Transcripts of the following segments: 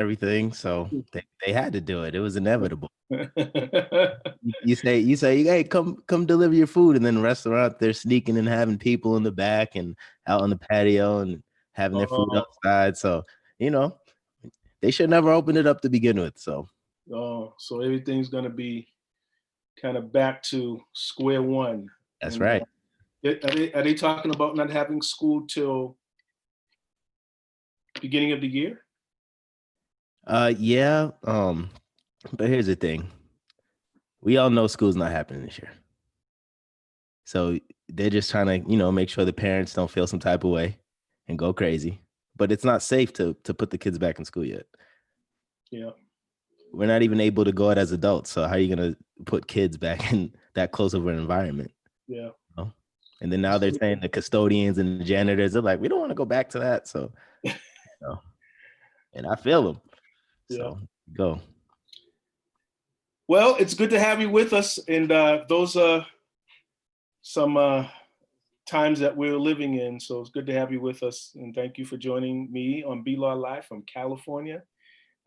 everything. So they had to do it. It was inevitable. You say, hey, come deliver your food, and then the restaurant they're sneaking and having people in the back and out on the patio and having their food Oh, outside. So you know they should never open it up to begin with. So oh, so everything's gonna be kind of back to square one. that's And right. are they talking about not having school till beginning of the year? Yeah. But here's the thing: we all know school's not happening this year. So they're just trying to, make sure the parents don't feel some type of way and go crazy. But it's not safe to put the kids back in school yet. Yeah, We're not even able to go out as adults. So how are you gonna put kids back in that close of an environment? yeah. You know? And then now they're saying the custodians and the janitors, they're like, we don't want to go back to that. So, you know, and I feel them. Yeah. So go. Well, it's good to have you with us, and those are some times that we're living in. So it's good to have you with us, and thank you for joining me on BLAW Live from California.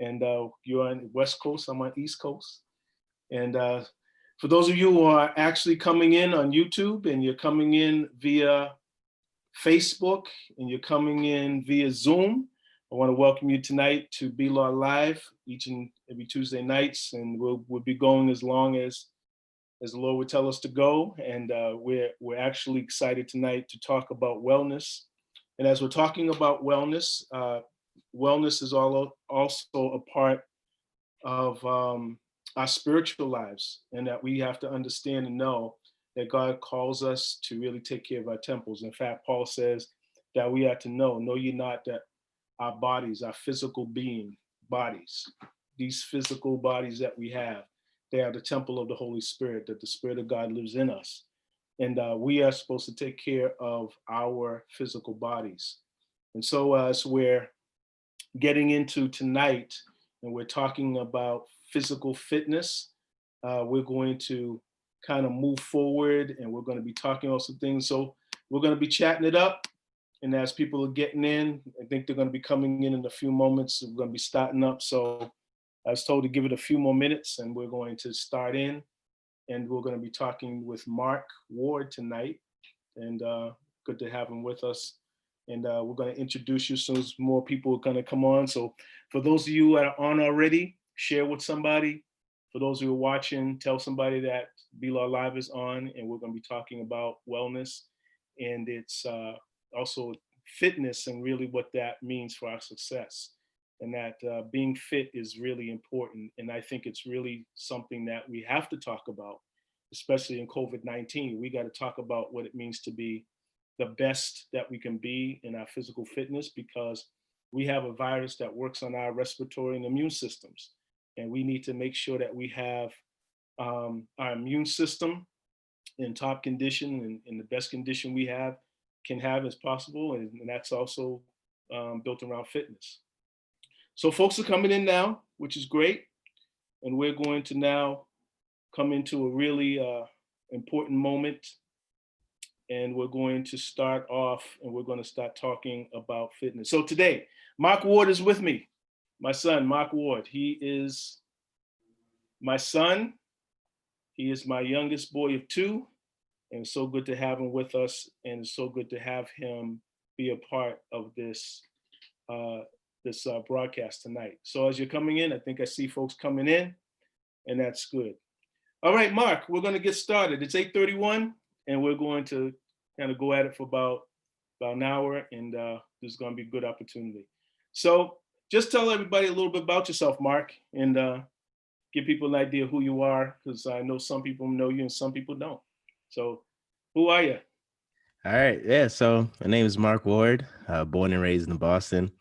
And you're on West Coast, I'm on East Coast. And for those of you who are actually coming in on YouTube, and you're coming in via Facebook, and you're coming in via Zoom, I want to welcome you tonight to BLAW Live each and every Tuesday nights, and we'll be going as long as the Lord would tell us to go. And we're actually excited tonight to talk about wellness. And as we're talking about wellness, wellness is also a part of our spiritual lives, and that we have to understand and know that God calls us to really take care of our temples. In fact, Paul says that we have to know ye not that our bodies, our physical being bodies, these physical bodies that we have, they are the temple of the Holy Spirit, that the Spirit of God lives in us. And we are supposed to take care of our physical bodies. And so as we're getting into tonight, and we're talking about physical fitness, we're going to kind of move forward, and we're going to be talking about some things. So we're going to be chatting it up. And as people are getting in, I think they're going to be coming in a few moments. We're going to be starting up. So I was told to give it a few more minutes, and we're going to start in. And we're going to be talking with Mark Ward tonight. And good to have him with us. And we're going to introduce you as soon as more people are going to come on. So for those of you that are on already, share with somebody. For those who are watching, tell somebody that BLAW Live is on, and we're going to be talking about wellness. And it's also fitness, and really what that means for our success. And that being fit is really important. And I think it's really something that we have to talk about, especially in COVID-19. We got to talk about what it means to be the best that we can be in our physical fitness, because we have a virus that works on our respiratory and immune systems. And we need to make sure that we have our immune system in top condition, and in the best condition we can have as possible. And that's also built around fitness. So folks are coming in now, which is great. And we're going to now come into a really important moment. And we're going to start off, and we're going to start talking about fitness. So today, Mark Ward is with me, my son, Mark Ward. He is my son. He is my youngest boy of two. And it's so good to have him with us. And it's so good to have him be a part of this broadcast tonight. So as you're coming in, I think I see folks coming in, and that's good. All right, Mark, we're going to get started. It's 8:31, and we're going to kind of go at it for about an hour, and this is going to be a good opportunity. So just tell everybody a little bit about yourself, Mark, and give people an idea who you are, because I know some people know you and some people don't. So who are you? All right. Yeah. So my name is Mark Ward, born and raised in Boston.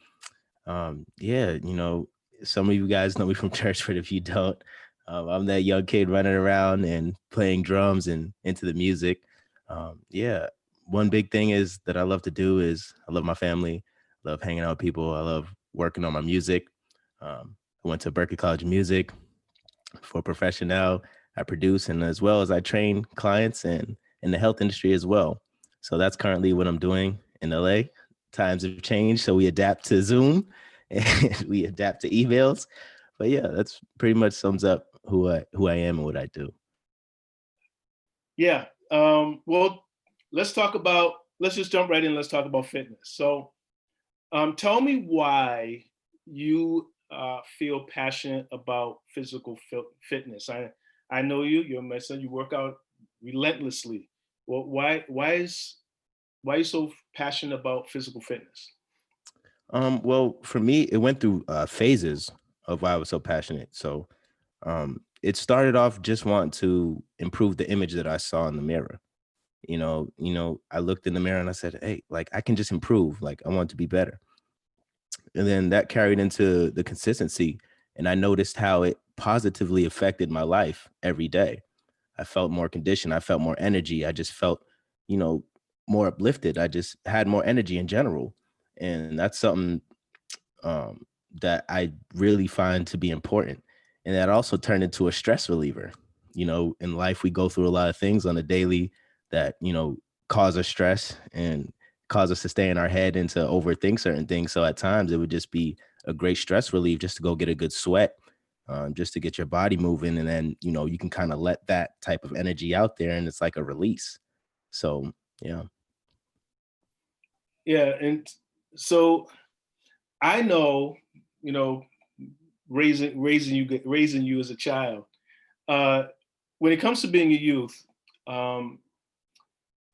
Yeah, some of you guys know me from church, but if you don't, I'm that young kid running around and playing drums and into the music. Yeah, one big thing is that I love to do is I love my family, love hanging out with people. I love working on my music. I went to Berklee College of Music for a profession now. I produce, and as well as I train clients and in the health industry as well. So that's currently what I'm doing in LA. Times have changed, so we adapt to Zoom, and we adapt to emails. But yeah, that's pretty much sums up who I am and what I do. Yeah. Well, let's just jump right in. Let's talk about fitness. So, tell me why you feel passionate about physical fitness. I know you. You're my son. You work out relentlessly. Well, why are you so passionate about physical fitness? Well, for me, it went through phases of why I was so passionate. So it started off just wanting to improve the image that I saw in the mirror. I looked in the mirror and I said, hey, like I can just improve. Like I want to be better. And then that carried into the consistency. And I noticed how it positively affected my life every day. I felt more conditioned. I felt more energy. I just felt, you know, more uplifted. I just had more energy in general. And that's something um, that I really find to be important. And that also turned into a stress reliever. In life, we go through a lot of things on a daily that, cause us stress and cause us to stay in our head and to overthink certain things. So at times it would just be a great stress relief just to go get a good sweat, just to get your body moving. And then, you can kind of let that type of energy out there and it's like a release. So, yeah. Yeah, and so I know, you know, raising you as a child. Uh, when it comes to being a youth, um,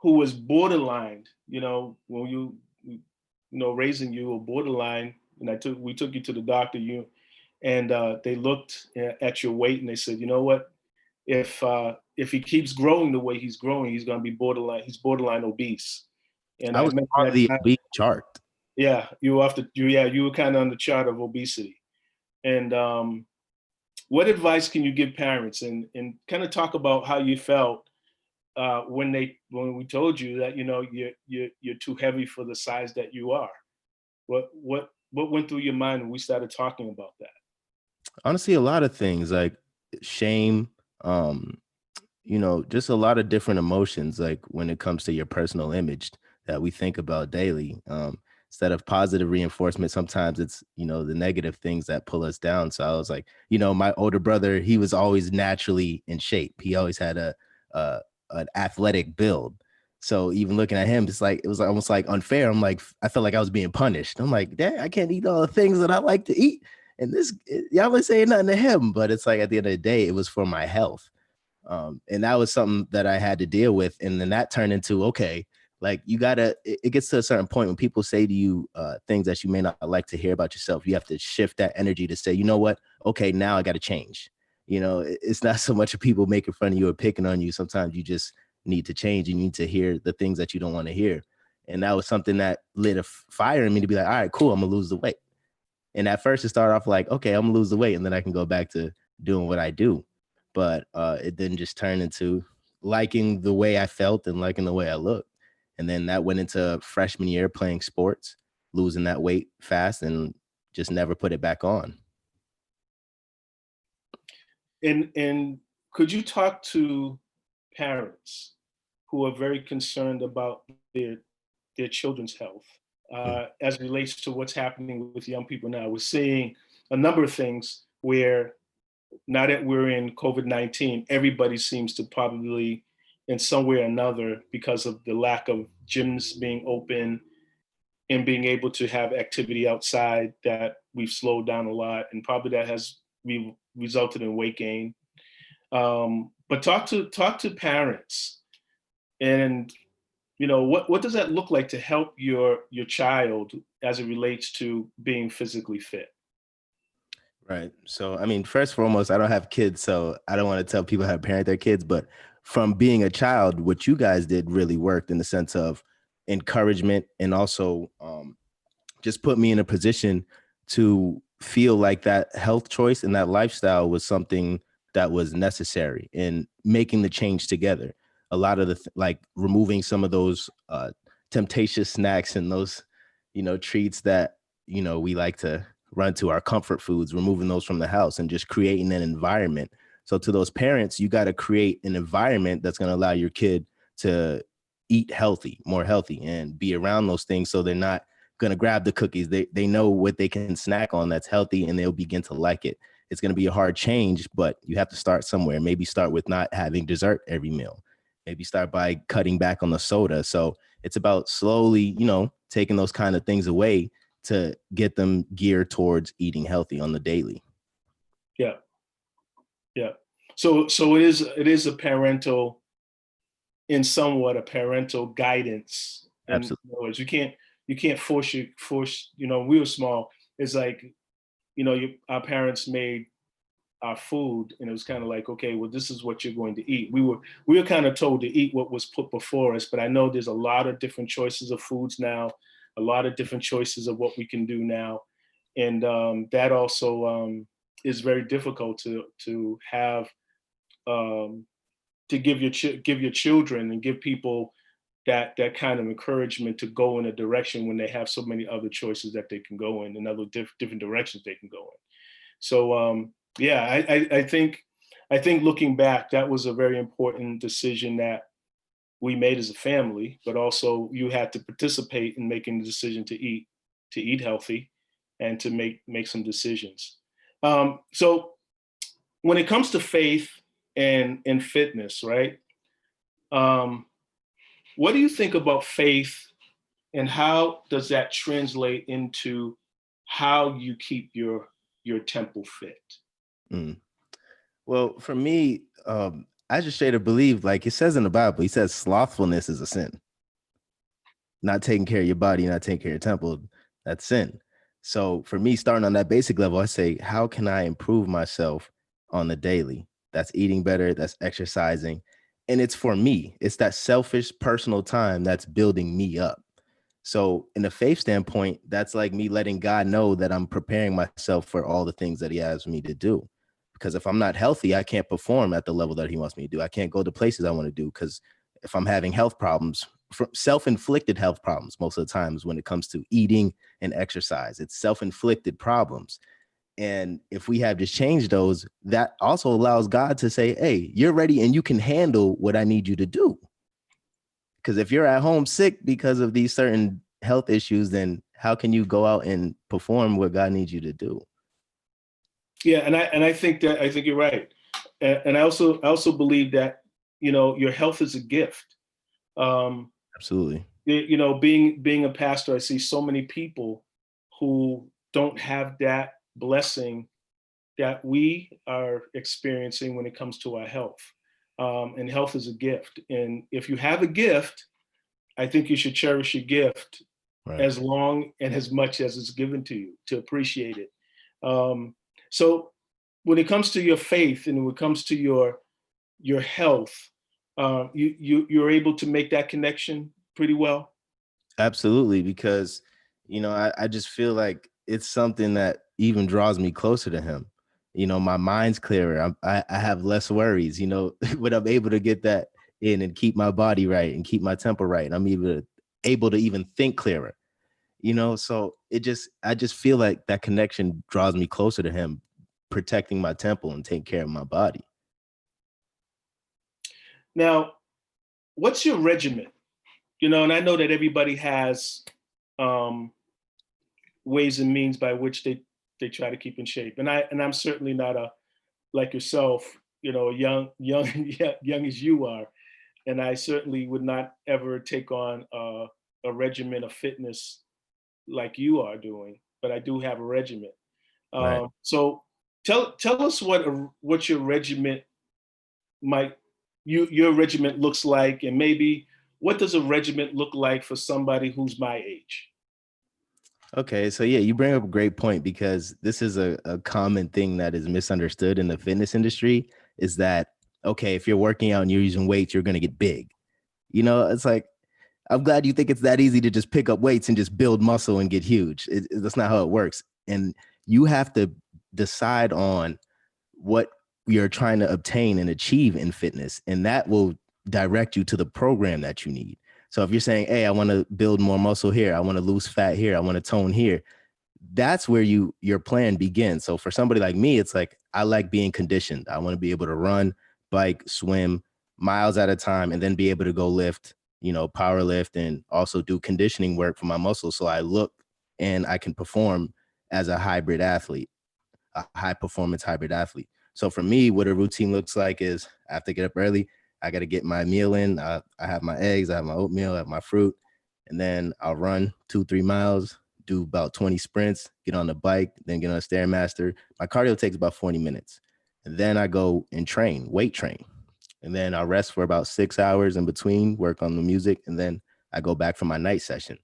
who was borderline, when raising you or borderline, and we took you to the doctor, and they looked at your weight and they said, you know what, if he keeps growing the way he's growing, he's going to be borderline. He's borderline obese. And I I was remember on that the time. obese chart. Yeah, you were kind of on the chart of obesity. And what advice can you give parents, and kind of talk about how you felt when we told you that you're too heavy for the size that you are? What went through your mind when we started talking about that? Honestly, a lot of things like shame, um, just a lot of different emotions, like when it comes to your personal image that we think about daily. Instead of positive reinforcement, sometimes it's, the negative things that pull us down. So I was like, my older brother, he was always naturally in shape. He always had a an athletic build. So even looking at him, it was almost like unfair. I'm like, I felt like I was being punished. I'm like, Dad, I can't eat all the things that I like to eat. And y'all was saying nothing to him, but it's like at the end of the day, it was for my health. And that was something that I had to deal with. And then that turned into, okay, like it gets to a certain point when people say to you things that you may not like to hear about yourself. You have to shift that energy to say, you know what? Okay, now I got to change. It's not so much of people making fun of you or picking on you. Sometimes you just need to change. You need to hear the things that you don't want to hear. And that was something that lit a fire in me to be like, all right, cool, I'm gonna lose the weight. And at first it started off like, okay, I'm gonna lose the weight and then I can go back to doing what I do. But it then just turned into liking the way I felt and liking the way I looked. And then that went into freshman year playing sports, losing that weight fast and just never put it back on. And could you talk to parents who are very concerned about their children's health as it relates to what's happening with young people now? We're seeing a number of things where now that we're in COVID-19, everybody seems to probably, in some way or another, because of the lack of gyms being open and being able to have activity outside, that we've slowed down a lot, and probably that has resulted in weight gain. But talk to parents, and what does that look like to help your child as it relates to being physically fit? Right. So, I mean, first and foremost, I don't have kids, so I don't want to tell people how to parent their kids. But from being a child, what you guys did really worked in the sense of encouragement and also just put me in a position to feel like that health choice and that lifestyle was something that was necessary in making the change together. A lot of like removing some of those temptatious snacks and those, treats that, we like to run to, our comfort foods, removing those from the house and just creating an environment. So to those parents, you got to create an environment that's going to allow your kid to eat healthy, more healthy, and be around those things so they're not going to grab the cookies. They know what they can snack on that's healthy, and they'll begin to like it. It's going to be a hard change, but you have to start somewhere. Maybe start with not having dessert every meal. Maybe start by cutting back on the soda. So it's about slowly, taking those kind of things away to get them geared towards eating healthy on the daily. Yeah. Yeah. So it is a parental, in somewhat a parental guidance. In Absolutely. other words, you can't force, when we were small, it's like, our parents made our food, and it was kind of like, okay, well, this is what you're going to eat. We were kind of told to eat what was put before us, but I know there's a lot of different choices of foods now, a lot of different choices of what we can do now, and that also is very difficult to have, to give your children and give people that kind of encouragement to go in a direction when they have so many other choices that they can go in, and other different directions they can go in. So yeah, I think looking back, that was a very important decision that we made as a family, but also you had to participate in making the decision to eat healthy and to make some decisions. So when it comes to faith and fitness, right? Um, what do you think about faith, and how does that translate into how you keep your temple fit? Mm. Well, for me, I just straight up believe, like it says in the Bible, he says slothfulness is a sin. Not taking care of your body, not taking care of your temple, that's sin. So for me, starting on that basic level, I say, how can I improve myself on the daily? That's eating better, that's exercising. And it's for me. It's that selfish personal time that's building me up. So in a faith standpoint, that's like me letting God know that I'm preparing myself for all the things that he has me to do. Because if I'm not healthy, I can't perform at the level that he wants me to do. I can't go to places I want to do, because if I'm having health problems, self-inflicted health problems, most of the times when it comes to eating and exercise, it's self-inflicted problems. And if we have just changed those, that also allows God to say, hey, you're ready and you can handle what I need you to do. Because if you're at home sick because of these certain health issues, then how can you go out and perform what God needs you to do? Yeah, and I think you're right, and I also believe that your health is a gift. Um, Absolutely. being a pastor, I see so many people who don't have that blessing that we are experiencing when it comes to our health. And health is a gift, and if you have a gift, I think you should cherish your gift Right. as long and as much as it's given to you, to appreciate it. Um, so when it comes to your faith and when it comes to your health, you're able to make that connection pretty well. Absolutely. Because, I just feel like it's something that even draws me closer to him. My mind's clearer. I have less worries, when I'm able to get that in and keep my body right and keep my temper right. And I'm able to even think clearer, so I just feel like that connection draws me closer to him, protecting my temple and taking care of my body. Now, what's your regimen? And I know that everybody has um, ways and means by which they try to keep in shape, and I'm certainly not a like yourself, young young as you are, and I certainly would not ever take on a regimen of fitness like you are doing, but I do have a regimen. Right. So tell us what your regiment might your regiment looks like, and maybe what does a regiment look like for somebody who's my age? Okay, so yeah, you bring up a great point, because this is a common thing that is misunderstood in the fitness industry, is that, okay, if you're working out and you're using weights, you're going to get big. It's like, I'm glad you think it's that easy to just pick up weights and just build muscle and get huge. That's not how it works. And you have to decide on what you're trying to obtain and achieve in fitness, and that will direct you to the program that you need. So if you're saying, hey, I want to build more muscle here, I want to lose fat here, I want to tone here, that's where your plan begins. So for somebody like me, it's like, I like being conditioned. I want to be able to run, bike, swim miles at a time, and then be able to go lift, power lift, and also do conditioning work for my muscles, so I look and I can perform as a hybrid athlete, a high performance hybrid athlete. So for me, what a routine looks like is I have to get up early. I got to get my meal in. I have my eggs, I have my oatmeal, I have my fruit, and then I'll run 2-3 miles, do about 20 sprints, get on the bike, then get on a Stairmaster. My cardio takes about 40 minutes. And then I go and weight train. And then I'll rest for about 6 hours in between, work on the music, and then I go back for my night session.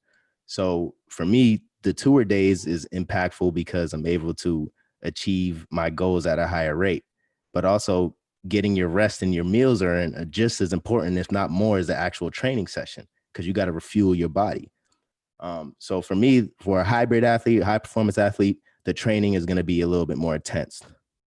So for me, the tour days is impactful because I'm able to achieve my goals at a higher rate, but also getting your rest and your meals are just as important, if not more, as the actual training session, because you got to refuel your body. So for me, for a hybrid athlete, high performance athlete, the training is going to be a little bit more intense.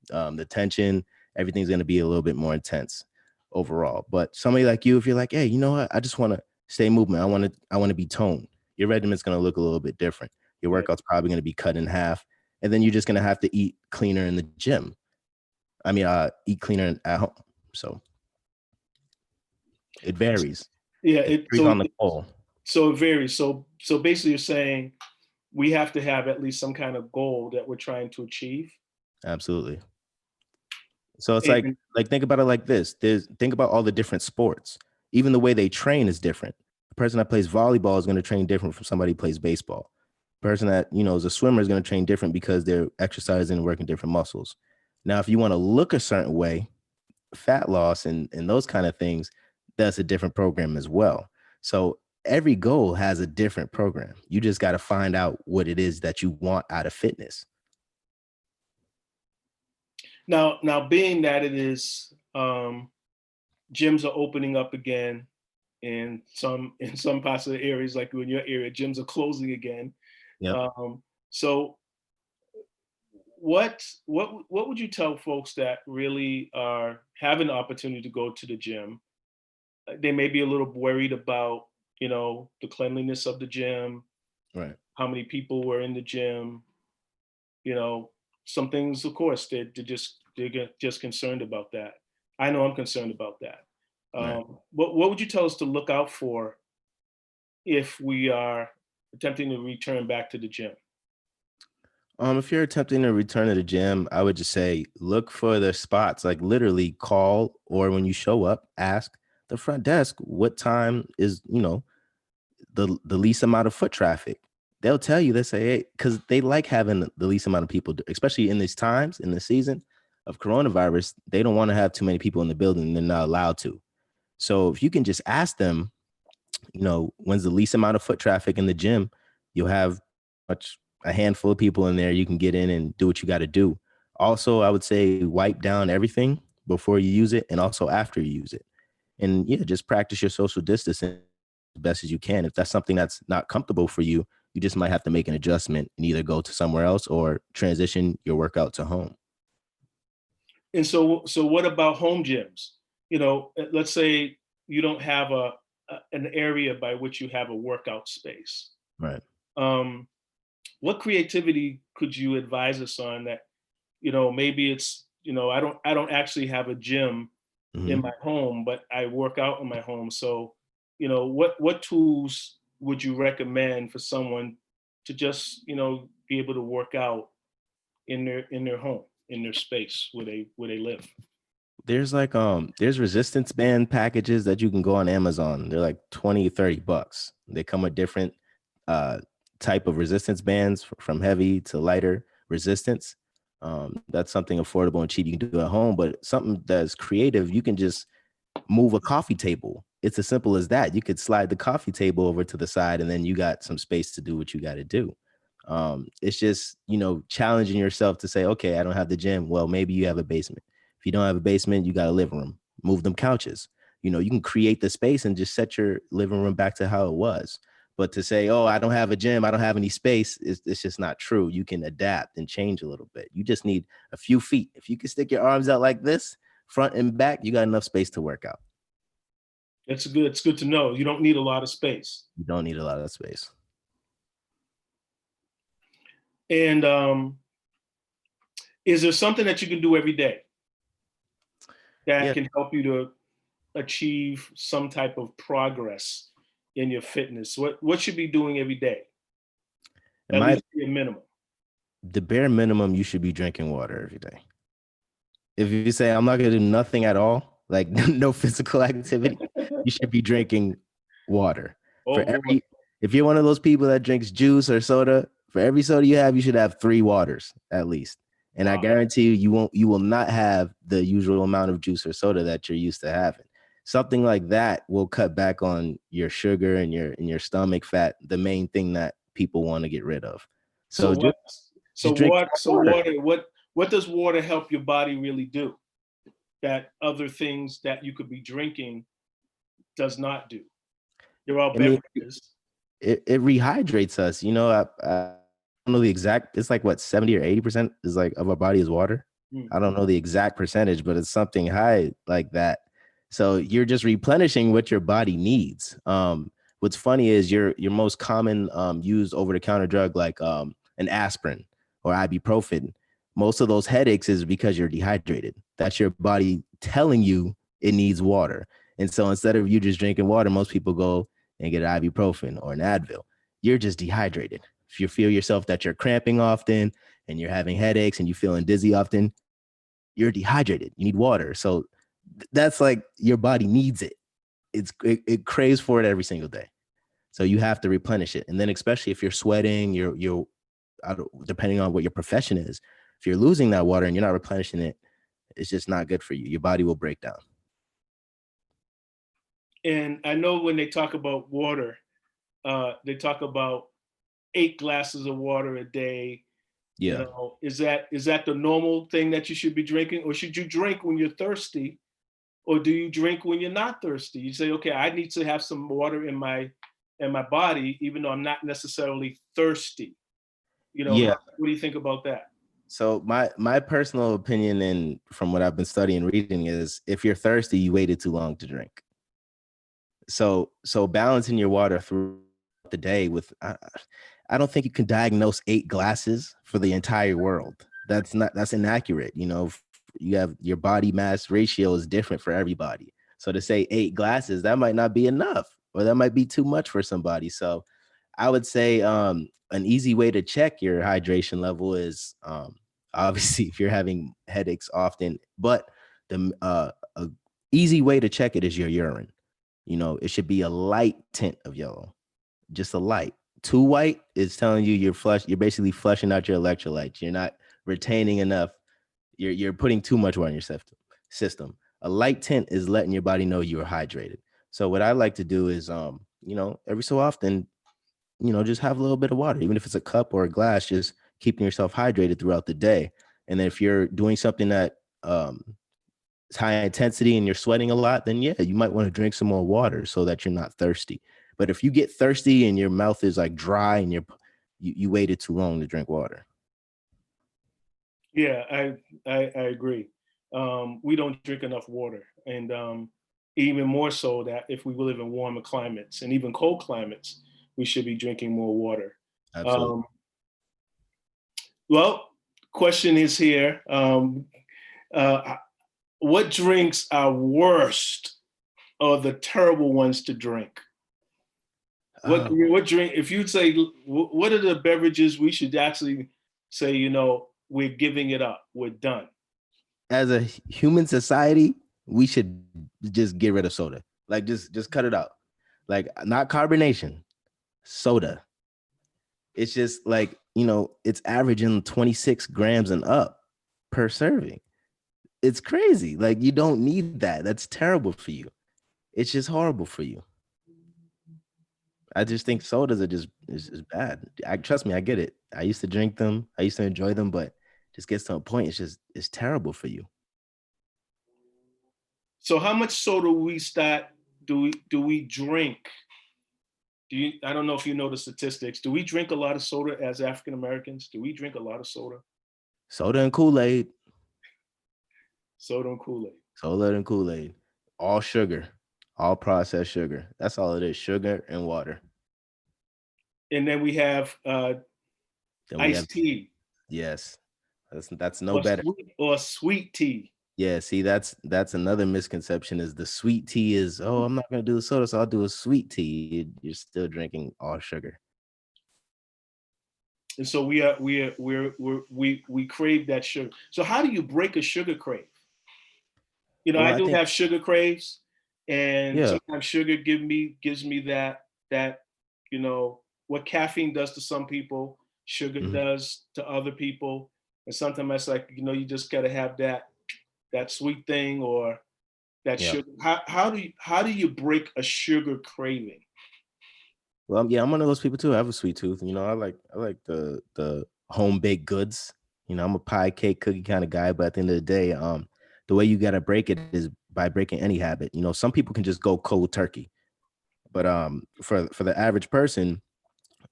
The tension, everything's going to be a little bit more intense overall. But somebody like you, if you're like, hey, you know what, I just want to stay movement. I want to be toned. Your regiment's going to look a little bit different. Your Right. workout's probably going to be cut in half, and then you're just going to have to eat cleaner in the gym. Eat cleaner at home. So it varies. Yeah. It varies on the goal. So it varies. So basically, you're saying we have to have at least some kind of goal that we're trying to achieve. Absolutely. So it's And like think about it like this. Think about all the different sports. Even the way they train is different. The person that plays volleyball is going to train different from somebody who plays baseball. The person that, is a swimmer is going to train different because they're exercising and working different muscles. Now, if you want to look a certain way, fat loss and those kind of things, that's a different program as well. So every goal has a different program. You just got to find out what it is that you want out of fitness. now being that it is, gyms are opening up again in some parts of the areas, like in your area, gyms are closing again. Yep. So what would you tell folks that really are having the opportunity to go to the gym? They may be a little worried about, the cleanliness of the gym, Right. how many people were in the gym, you know, some things, of course, they're just concerned about that. I know I'm concerned about that. Right. What would you tell us to look out for if we are attempting to return back to the gym? If you're attempting to return to the gym, I would just say look for the spots, like literally call, or when you show up, ask the front desk what time is, the least amount of foot traffic. They'll tell you, they say, hey, because they like having the least amount of people, especially in these times, in the season of coronavirus, they don't want to have too many people in the building. They're not allowed to. So if you can just ask them, when's the least amount of foot traffic in the gym, you'll have much a handful of people in there. You can get in and do what you got to do. Also, I would say wipe down everything before you use it and also after you use it. And yeah, just practice your social distancing as best as you can. If that's something that's not comfortable for you, you just might have to make an adjustment and either go to somewhere else or transition your workout to home. And so what about home gyms? Let's say you don't have an area by which you have a workout space. Right. Um, what creativity could you advise us on that? Maybe it's, I don't actually have a gym in Mm-hmm. my home, but I work out in my home. So, what tools would you recommend for someone to just, be able to work out in their home, in their space where they live? There's resistance band packages that you can go on Amazon. They're like 20-30 bucks. They come with different uh type of resistance bands from heavy to lighter resistance. That's something affordable and cheap you can do at home, but something that's creative, you can just move a coffee table. It's as simple as that. You could slide the coffee table over to the side and then you got some space to do what you got to do. It's just, challenging yourself to say, okay, I don't have the gym. Well, maybe you have a basement. If you don't have a basement, you got a living room. Move them couches. You can create the space and just set your living room back to how it was. But to say, oh, I don't have a gym, I don't have any space, it's just not true. You can adapt and change a little bit. You just need a few feet. If you can stick your arms out like this, front and back, you got enough space to work out. It's good to know. You don't need a lot of space. You don't need a lot of space. And is there something that you can do every day that Yeah. can help you to achieve some type of progress in your fitness? What should be doing every day? In At my least be a minimum. the bare minimum, you should be drinking water every day. If you say I'm not gonna do nothing at all, like no physical activity, you should be drinking water. For Oh boy. every If you're one of those people that drinks juice or soda, for every soda you should have 3 waters at least. And I Wow. guarantee you will not have the usual amount of juice or soda that you're used to having. Something like that will cut back on your sugar and your stomach fat, the main thing that people want to get rid of. So So what? So just drink what? So water. water. What does water help your body really do that other things that you could be drinking does not do? They're all I mean, beverages. it rehydrates us. I don't know the exact. It's like what 70 or 80% is like of our body is water. Hmm. I don't know the exact percentage, but it's something high like that. So you're just replenishing what your body needs. What's funny is your most common used over the counter drug like an aspirin or ibuprofen. Most of those headaches is because you're dehydrated. That's your body telling you it needs water. And so instead of you just drinking water, most people go and get an ibuprofen or an Advil. You're just dehydrated. If you feel yourself that you're cramping often and you're having headaches and you're feeling dizzy often, you're dehydrated. You need water. So that's like your body needs it. It craves for it every single day. So you have to replenish it. And then especially if you're sweating, you're depending on what your profession is, if you're losing that water and you're not replenishing it, it's just not good for you. Your body will break down. And I know when they talk about water, they talk about 8 glasses of water a day. You Yeah. know, is that the normal thing that you should be drinking, or should you drink when you're thirsty, or do you drink when you're not thirsty? You say, okay, I need to have some water in my body, even though I'm not necessarily thirsty. You know, Yeah. what do you think about that? So my personal opinion and from what I've been studying and reading is if you're thirsty, you waited too long to drink. So balancing your water through the day with I don't think you can diagnose 8 glasses for the entire world. That's inaccurate. You have your body mass ratio is different for everybody. So to say 8 glasses, that might not be enough, or that might be too much for somebody. So I would say an easy way to check your hydration level is obviously if you're having headaches often, but the a easy way to check it is your urine. It should be a light tint of yellow, just a light. Too white is telling you you're basically flushing out your electrolytes. You're not retaining enough. You're putting too much water in your system. A light tint is letting your body know you're hydrated. So what I like to do is every so often, just have a little bit of water, even if it's a cup or a glass, just keeping yourself hydrated throughout the day. And then if you're doing something that it's high intensity and you're sweating a lot, then yeah, you might want to drink some more water so that you're not thirsty. But if you get thirsty and your mouth is like dry and you waited too long to drink water. Yeah, I agree. We don't drink enough water, and even more so that if we live in warmer climates and even cold climates, we should be drinking more water. Absolutely. Um, well, question is here: uh, what drinks are worst or the terrible ones to drink? Oh, What drink? If you'd say, what are the beverages we should actually say? We're giving it up. We're done. as a human society, we should just get rid of soda. Like just cut it out. Like not carbonation, soda. It's just like, it's averaging 26 grams and up per serving. It's crazy. Like you don't need that. That's terrible for you. It's just horrible for you. I just think sodas are just is bad. Trust me, I get it. I used to drink them. I used to enjoy them, but just gets to a point. It's terrible for you. So how much soda we start do we drink? I don't know if you know the statistics. Do we drink a lot of soda as African Americans? Do we drink a lot of soda? Soda and Kool-Aid, Soda and Kool-Aid. soda and Kool-Aid, all sugar, all processed sugar. That's all it is. Sugar and water. And then we have Then we have iced tea yes. That's no better. or sweet tea. Yeah, see, that's another misconception is the sweet tea is, oh, I'm not gonna do a soda, so I'll do a sweet tea. You're still drinking all sugar. And so we crave that sugar. So how do you break a sugar crave? You know, Well, I I do think, have sugar craves, and yeah. sometimes sugar gives me that you know what caffeine does to some people, sugar Mhm. does to other people, and sometimes it's like you just got to have that sweet thing or that Yeah. sugar. How do you break a sugar craving? Well, yeah, I'm one of those people too. I have a sweet tooth. You know, I like the home baked goods. You know, I'm a pie, cake, cookie kind of guy. But at the end of the day, the way you gotta break it is by breaking any habit. You know, some people can just go cold turkey, but for the average person,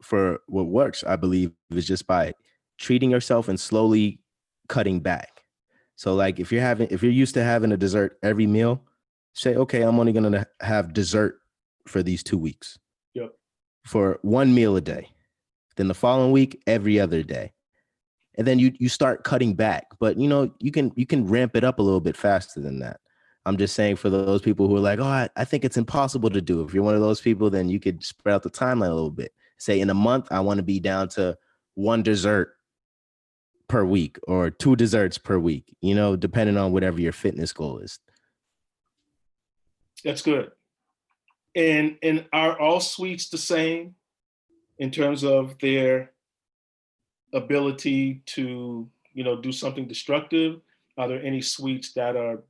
for what works, I believe, is just by treating yourself and slowly cutting back. So, like, if you're used to having a dessert every meal, say, okay, I'm only gonna have dessert for these 2 weeks Yep, for one meal a day. Then the following week, every other day. And then you start cutting back. But you can ramp it up a little bit faster than that. I'm just saying for those people who are like, oh, I think it's impossible to do. If you're one of those people, then you could spread out the timeline a little bit. Say in a month, I want to be down to one dessert per week or two desserts per week, depending on whatever your fitness goal is. that's good. And are all sweets the same in terms of their ability to do something destructive? Are there any sweets that are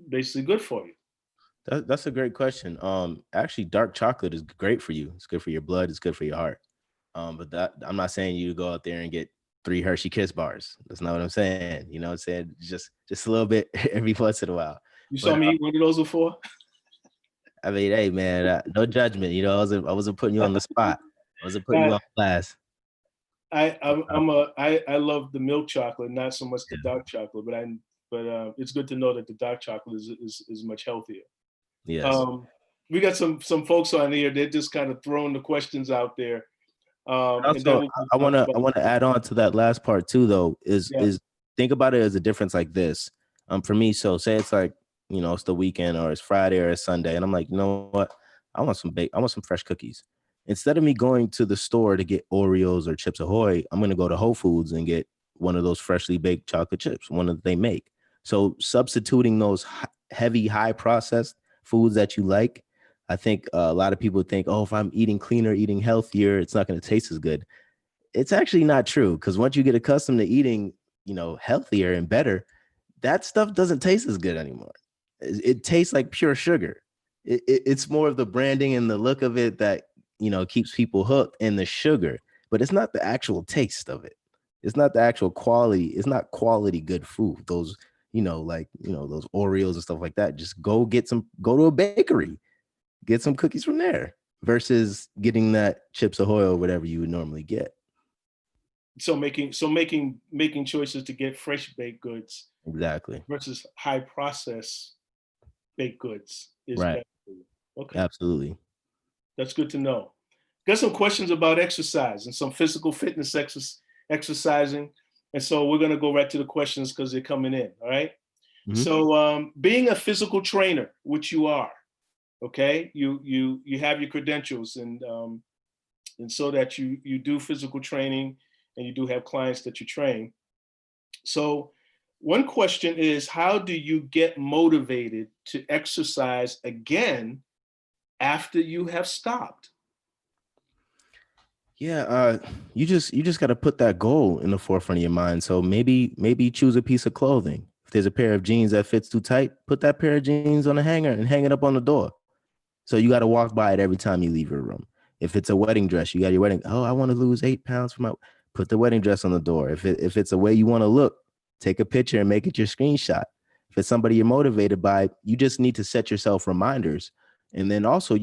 basically good for you? That's a great question. Actually, dark chocolate is great for you. It's good for your blood. It's good for your heart. But that I'm not saying you go out there and get 3 Hershey Kiss bars. That's not what I'm saying. You know what I'm saying? Just a little bit every once in a while. You But saw me eat one of those before. I mean, hey man, no judgment. I wasn't putting you on the spot. I wasn't putting you I on blast. I love the milk chocolate, not so much the Yeah. dark chocolate, but it's good to know that the dark chocolate is much healthier. Yes. Um, we got some folks on here. They're just kind of throwing the questions out there, and then Also, we can I talk want to about I want to add on to that last part too, though. Is yeah. is think about it as a difference like this. For me, so say it's like it's the weekend or it's Friday or it's Sunday, and I'm like, you know what? I want some fresh cookies. Instead of me going to the store to get Oreos or Chips Ahoy, I'm gonna go to Whole Foods and get one of those freshly baked chocolate chips, one that they make. So substituting those heavy, high processed foods that you like, I think a lot of people think, oh, if I'm eating cleaner, eating healthier, it's not going to taste as good. It's actually not true because once you get accustomed to eating, healthier and better, that stuff doesn't taste as good anymore. It tastes like pure sugar. It's more of the branding and the look of it that keeps people hooked in the sugar, but it's not the actual taste of it. It's not the actual quality. It's not quality good food. Those those Oreos and stuff like that. Just go to a bakery, get some cookies from there versus getting that Chips Ahoy or whatever you would normally get. So making choices to get fresh baked goods Exactly. versus high process baked goods is Right. better for you. Okay, Absolutely. that's good to know. Got some questions about exercise and some physical fitness exercising, and so we're gonna go right to the questions because they're coming in. All right. Mhm. So, being a physical trainer, which you are, okay, you have your credentials, and so that you do physical training, and you do have clients that you train. So, one question is, how do you get motivated to exercise again after you have stopped? Yeah, you just got to put that goal in the forefront of your mind. So maybe choose a piece of clothing. If there's a pair of jeans that fits too tight, put that pair of jeans on a hanger and hang it up on the door. So you got to walk by it every time you leave your room. If it's a wedding dress, you got your wedding. Oh, I want to lose 8 pounds for my. Put the wedding dress on the door. If it's a way you want to look, take a picture and make it your screenshot. If it's somebody you're motivated by, you just need to set yourself reminders. And then also at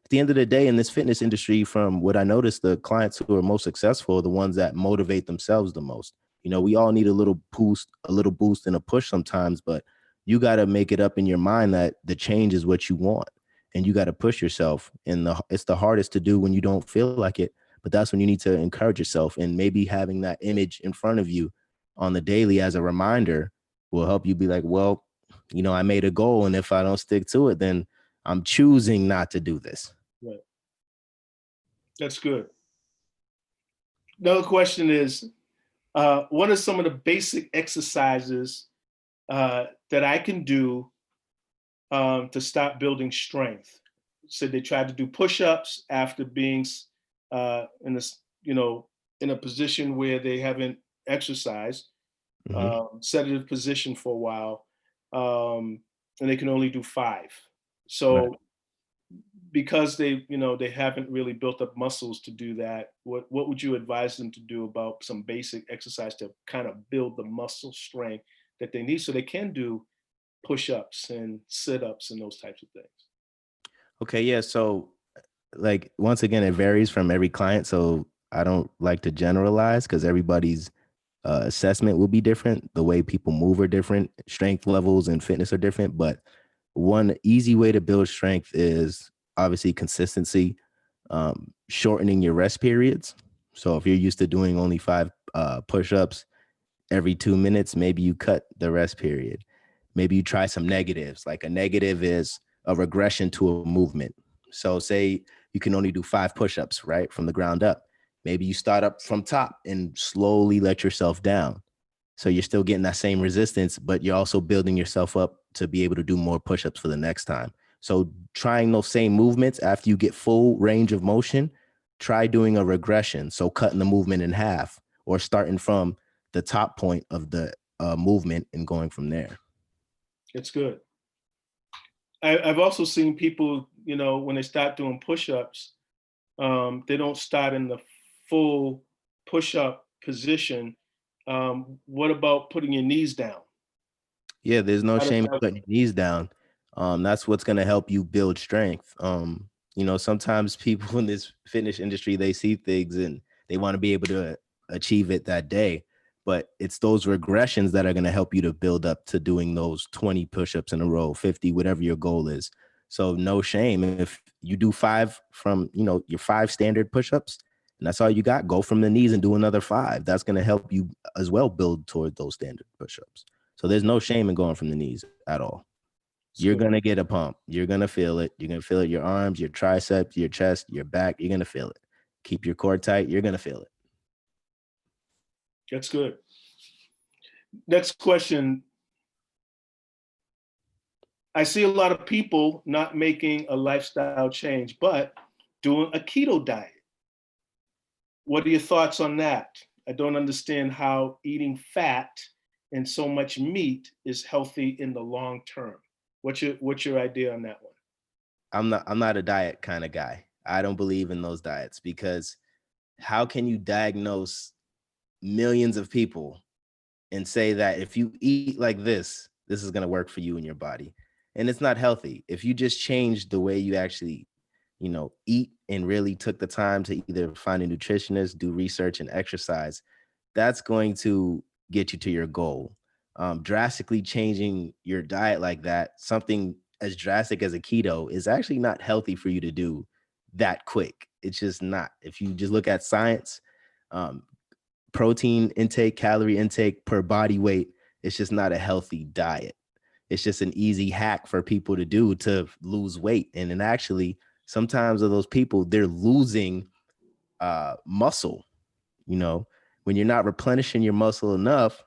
the end of the day in this fitness industry, from what I noticed, the clients who are most successful are the ones that motivate themselves the most. We all need a little boost and a push sometimes, but you got to make it up in your mind that the change is what you want, and you got to push yourself. And it's the hardest to do when you don't feel like it, but that's when you need to encourage yourself. And maybe having that image in front of you on the daily as a reminder will help you be like, well, I made a goal, and if I don't stick to it, then I'm choosing not to do this. Right. That's good. Another question is, what are some of the basic exercises that I can do to start building strength? So they tried to do push-ups after being in this, in a position where they haven't exercised, Hmm. sedative position for a while, um, and they can only do five. Right. So because they haven't really built up muscles to do that, what would you advise them to do about some basic exercise to kind of build the muscle strength that they need so they can do push-ups and sit-ups and those types of things? Okay. Yeah. So, like, once again, it varies from every client. So I don't like to generalize because everybody's assessment will be different. The way people move are different. Strength levels and fitness are different. But one easy way to build strength is obviously consistency, shortening your rest periods. So if you're used to doing only five push-ups every 2 minutes, maybe you cut the rest period. Maybe you try some negatives. Like a negative is a regression to a movement. So say you can only do five push-ups, right, from the ground up. Maybe you start up from top and slowly let yourself down. So you're still getting that same resistance, but you're also building yourself up to be able to do more push-ups for the next time. So trying those same movements after you get full range of motion, try doing a regression. So cutting the movement in half or starting from the top point of the movement and going from there. It's good. I've also seen people, when they start doing push-ups, they don't start in the full push-up position. What about putting your knees down? Yeah, there's no How does shame in that putting work? your knees down. That's what's gonna help you build strength. Sometimes people in this fitness industry they see things and they want to be able to achieve it that day, but it's those regressions that are gonna help you to build up to doing those 20 push-ups in a row, 50, whatever your goal is. So no shame if you do five from your five standard push-ups, and that's all you got. Go from the knees and do another five. That's gonna help you as well build toward those standard push-ups. So there's no shame in going from the knees at all. It's You're good. gonna get a pump. You're gonna feel it. You're gonna feel it. Your arms, your triceps, your chest, your back. You're gonna feel it. Keep your core tight. You're gonna feel it. That's good. Next question. I see a lot of people not making a lifestyle change, but doing a keto diet. What are your thoughts on that? I don't understand how eating fat and so much meat is healthy in the long term. What's your idea on that one? I'm not a diet kind of guy. I don't believe in those diets because how can you diagnose millions of people and say that if you eat like this is going to work for you and your body? And it's not healthy. If you just change the way you actually, eat and really took the time to either find a nutritionist, do research and exercise, that's going to get you to your goal. Drastically changing your diet like that, something as drastic as a keto, is actually not healthy for you to do that quick. It's just not. If you just look at science, um, protein intake, calorie intake per body weight, it's just not a healthy diet. It's just an easy hack for people to do to lose weight. And then actually, sometimes of those people, they're losing muscle. You know, when you're not replenishing your muscle enough,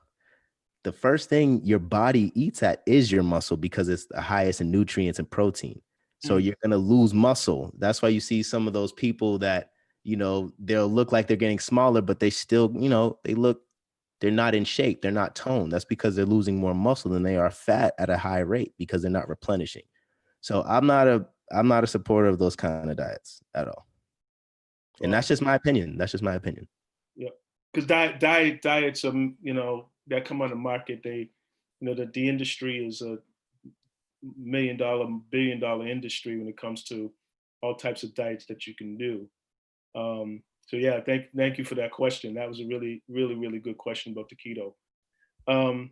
the first thing your body eats at is your muscle because it's the highest in nutrients and protein. So Mm, you're going to lose muscle. That's why you see some of those people that, they'll look like they're getting smaller, but they still, they're not in shape. They're not toned. That's because they're losing more muscle than they are fat at a high rate because they're not replenishing. So I'm not a supporter of those kind of diets at all. And well, that's just my opinion. That's just my opinion. yeah, because diets are, that come on the market. The industry is a $1 million, $1 billion industry when it comes to all types of diets that you can do. So yeah, thank you for that question. That was a really, really, really good question about the keto. Um,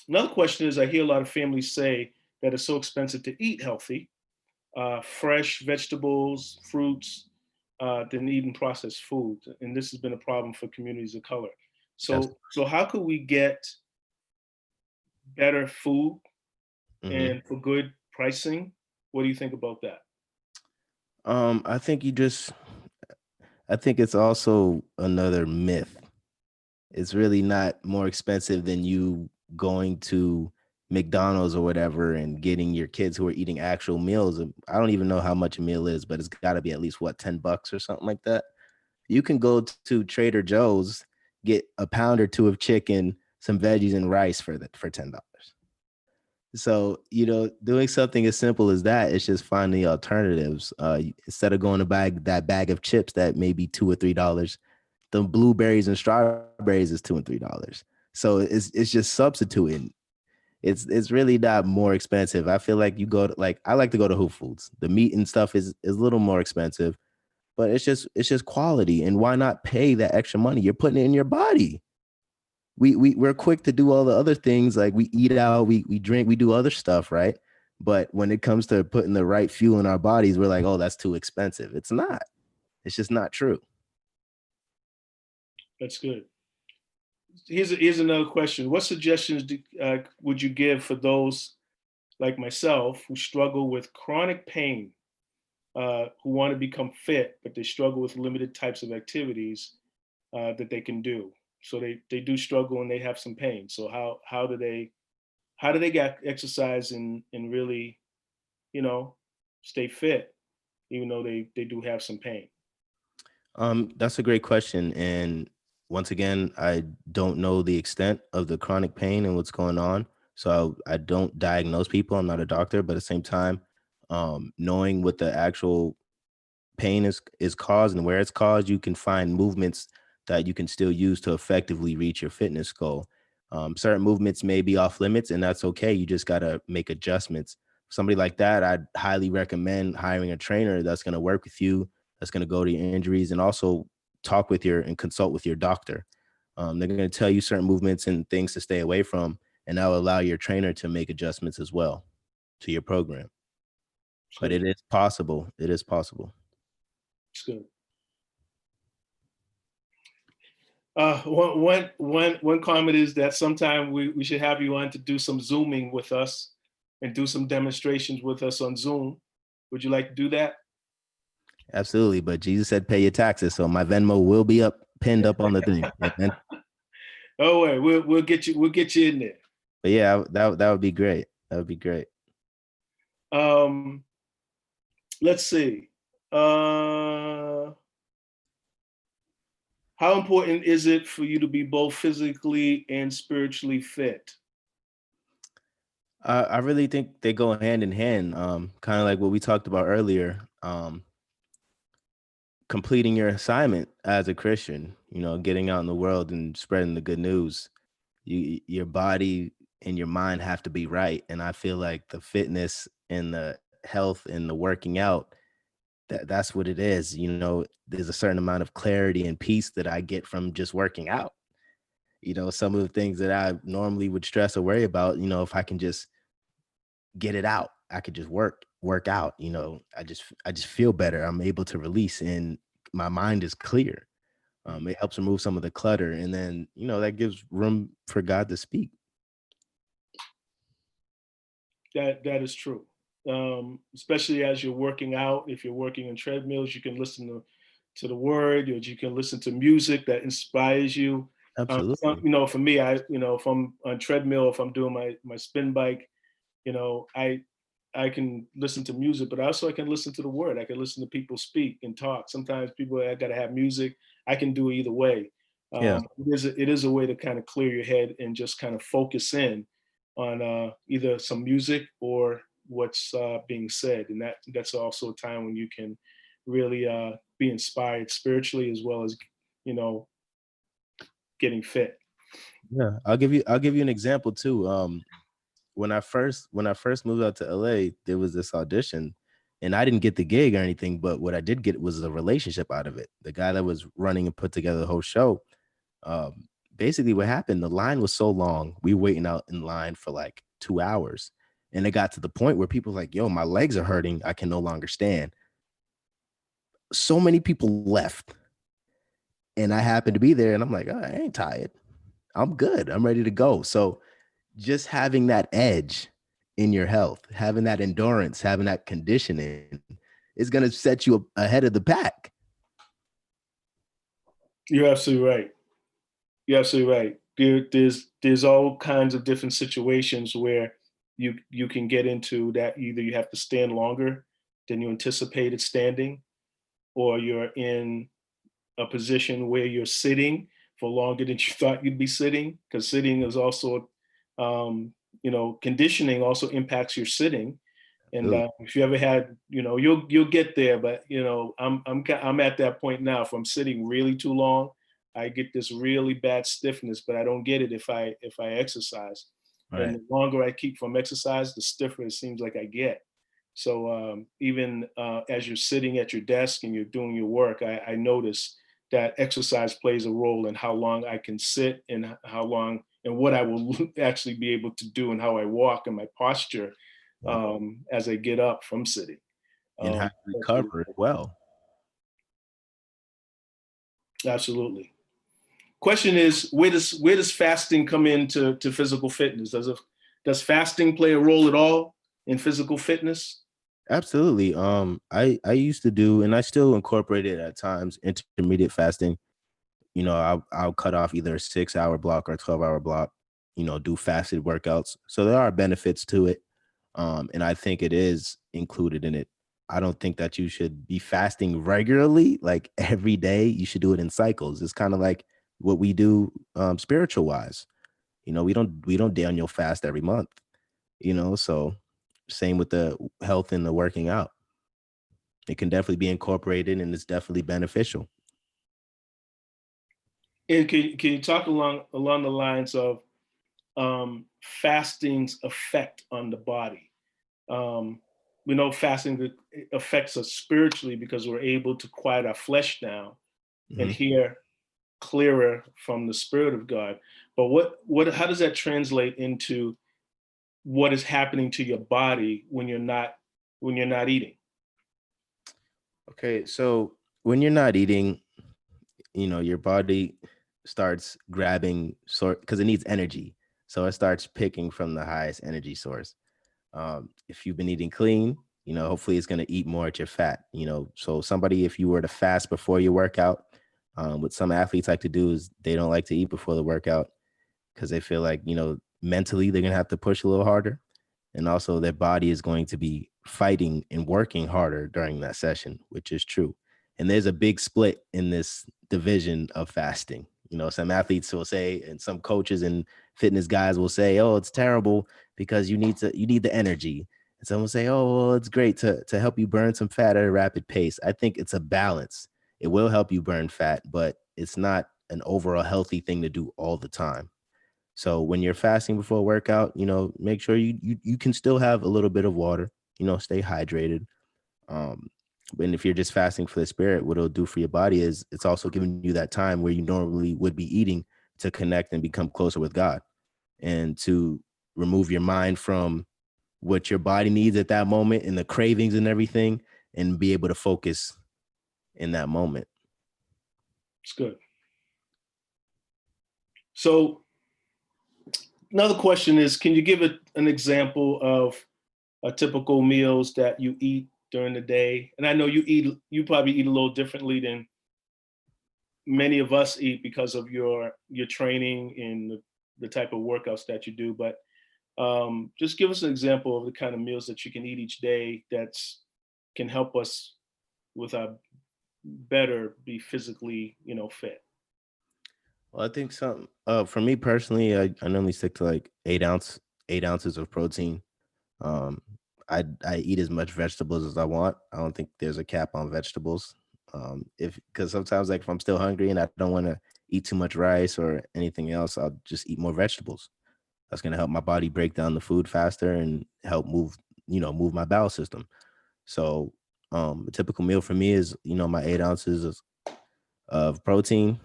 Another question is, I hear a lot of families say that it's so expensive to eat healthy, fresh vegetables, fruits, than eating processed food, and this has been a problem for communities of color. Yes. So how could we get better food Mhm. and for good pricing? What do you think about that? I think you just I think it's also another myth. It's really not more expensive than you going to McDonald's or whatever and getting your kids who are eating actual meals. I don't even know how much a meal is, but it's got to be at least what, $10 or something like that. You can go to Trader Joe's, get a pound or two of chicken, some veggies and rice for $10. So, doing something as simple as that, it's just finding the alternatives. Instead of going to buy that bag of chips that may be $2 or $3, the blueberries and strawberries is $2 and $3. So it's just substituting. It's really not more expensive. I feel like you go to, like, I like to go to Whole Foods. The meat and stuff is a little more expensive, but it's just quality. And why not pay that extra money? You're putting it in your body. We're quick to do all the other things, like we eat out, we drink, we do other stuff, right? But when it comes to putting the right fuel in our bodies, we're like, oh, that's too expensive. It's not. It's just not true. That's good. Here's another question. What suggestions would you give for those like myself who struggle with chronic pain, who want to become fit, but they struggle with limited types of activities that they can do? So they do struggle and they have some pain. So how do they get exercise and really, you know, stay fit, even though they do have some pain? That's a great question. And once again, I don't know the extent of the chronic pain and what's going on. So I don't diagnose people. I'm not a doctor, but at the same time, knowing what the actual pain is caused and where it's caused, you can find movements that you can still use to effectively reach your fitness goal. Certain movements may be off limits, and that's okay. You just got to make adjustments. Somebody like that, I'd highly recommend hiring a trainer that's going to work with you, that's going to go to your injuries, and also talk with your and consult with your doctor. They're going to tell you certain movements and things to stay away from, and that will allow your trainer to make adjustments as well to your program. It's But good. it is possible. It is possible. It's good. One comment is that sometime we should have you on to do some Zooming with us and do some demonstrations with us on Zoom. Would you like to do that? Absolutely. But Jesus said, pay your taxes. So my Venmo will be pinned up on the thing. Amen. Oh wait, we'll get you in there. But yeah, that would be great. That would be great. Um, let's see. Uh, how important is it for you to be both physically and spiritually fit? I really think they go hand in hand. Kind of like what we talked about earlier. Completing your assignment as a Christian, getting out in the world and spreading the good news. Your body and your mind have to be right. And I feel like the fitness and the health and the working out, that's what it is. There's a certain amount of clarity and peace that I get from just working out. Some of the things that I normally would stress or worry about, if I can just get it out, I could just work out. I just feel better. I'm able to release and my mind is clear. It helps remove some of the clutter, and then that gives room for God to speak. That is true. Especially as you're working out, if you're working in treadmills, you can listen to the word, or you can listen to music that inspires you. Absolutely. For me, if I'm on treadmill, if I'm doing my spin bike, you know, I can listen to music, but also I can listen to the word. I can listen to people speak and talk. Sometimes people, I got to have music. I can do either way. Yeah. It is a way to kind of clear your head and just kind of focus in on either some music or what's being said, and that's also a time when you can really be inspired spiritually as well as you know getting fit. Yeah. I'll give you an example too. When I first moved out to LA, there was this audition and I didn't get the gig or anything, but what I did get was a relationship out of it. The guy that was running and put together the whole show, basically what happened, the line was so long, we were waiting out in line for like 2 hours. And it got to the point where people were like, yo, my legs are hurting. I can no longer stand. So many people left. And I happened to be there and I'm like, oh, I ain't tired. I'm good. I'm ready to go. So just having that edge in your health, having that endurance, having that conditioning is going to set you ahead of the pack. You're absolutely right. You're absolutely right. There's all kinds of different situations where you can get into that. Either you have to stand longer than you anticipated standing, or you're in a position where you're sitting for longer than you thought you'd be sitting, because sitting is also, conditioning also impacts your sitting. And Ooh, if you ever had, you'll get there. But I'm at that point now. If I'm sitting really too long, I get this really bad stiffness. But I don't get it if I exercise. And right. the longer I keep from exercise, the stiffer it seems like I get. So even as you're sitting at your desk and you're doing your work, I notice that exercise plays a role in how long I can sit, and how long and what I will actually be able to do, and how I walk and my posture Yeah. as I get up from sitting. And how you That's really recover as cool. well. Absolutely. Question is, where does fasting come into physical fitness? Does fasting play a role at all in physical fitness? Absolutely. I used to do, and I still incorporate it at times, intermediate fasting. I'll cut off either a 6 hour block or a 12 hour block, do fasted workouts. So there are benefits to it. And I think it is included in it. I don't think that you should be fasting regularly, like every day. You should do it in cycles. It's kind of like what we do spiritual wise. We don't Daniel fast every month, so same with the health and the working out. It can definitely be incorporated and it's definitely beneficial. And can you talk along the lines of fasting's effect on the body? Um, we know fasting affects us spiritually because we're able to quiet our flesh down and Mhm. hear clearer from the Spirit of God. But how does that translate into what is happening to your body when you're not eating? Okay, so when you're not eating, your body starts grabbing sort because it needs energy. So it starts picking from the highest energy source. If you've been eating clean, hopefully it's going to eat more at your fat. So somebody, if you were to fast before your workout, what some athletes like to do is they don't like to eat before the workout because they feel like, mentally they're going to have to push a little harder. And also their body is going to be fighting and working harder during that session, which is true. And there's a big split in this division of fasting. Some athletes will say, and some coaches and fitness guys will say, oh, it's terrible because you need the energy. And some will say, oh, well, it's great to help you burn some fat at a rapid pace. I think it's a balance. It will help you burn fat, but it's not an overall healthy thing to do all the time. So when you're fasting before a workout, make sure you can still have a little bit of water, stay hydrated. Um, and if you're just fasting for the spirit, what it'll do for your body is it's also giving you that time where you normally would be eating to connect and become closer with God and to remove your mind from what your body needs at that moment and the cravings and everything and be able to focus in that moment. It's good. So another question is, can you give an example of typical meals that you eat during the day? And I know you probably eat a little differently than many of us eat because of your training and the type of workouts that you do. But just give us an example of the kind of meals that you can eat each day that's can help us with our better be physically, fit. Well, I think some for me personally, I normally stick to like 8 ounces of protein. Um, I eat as much vegetables as I want. I don't think there's a cap on vegetables. If because sometimes like if I'm still hungry and I don't want to eat too much rice or anything else, I'll just eat more vegetables. That's gonna help my body break down the food faster and help move my bowel system. So a typical meal for me is, my 8 ounces of protein,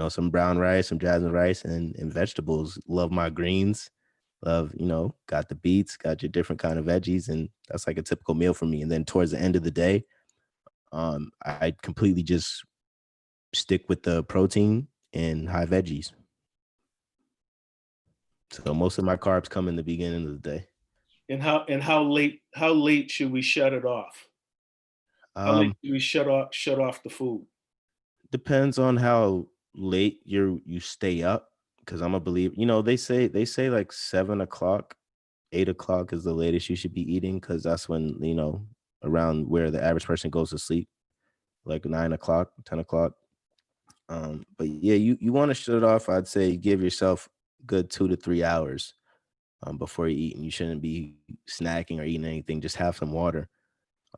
some brown rice, some jasmine rice, and vegetables. Love my greens. Love, got the beets, got your different kind of veggies, and that's like a typical meal for me. And then towards the end of the day, I completely just stick with the protein and high veggies. So most of my carbs come in the beginning of the day. And how late should we shut it off? How late Um, should we shut off the food? Depends on how. late you stay up, because I'm a believer. They say like 7 o'clock, 8 o'clock is the latest you should be eating, because that's when around where the average person goes to sleep, like 9 o'clock, 10 o'clock. But yeah, you want to shut it off. I'd say give yourself good 2 to 3 hours before you eat, and you shouldn't be snacking or eating anything. Just have some water.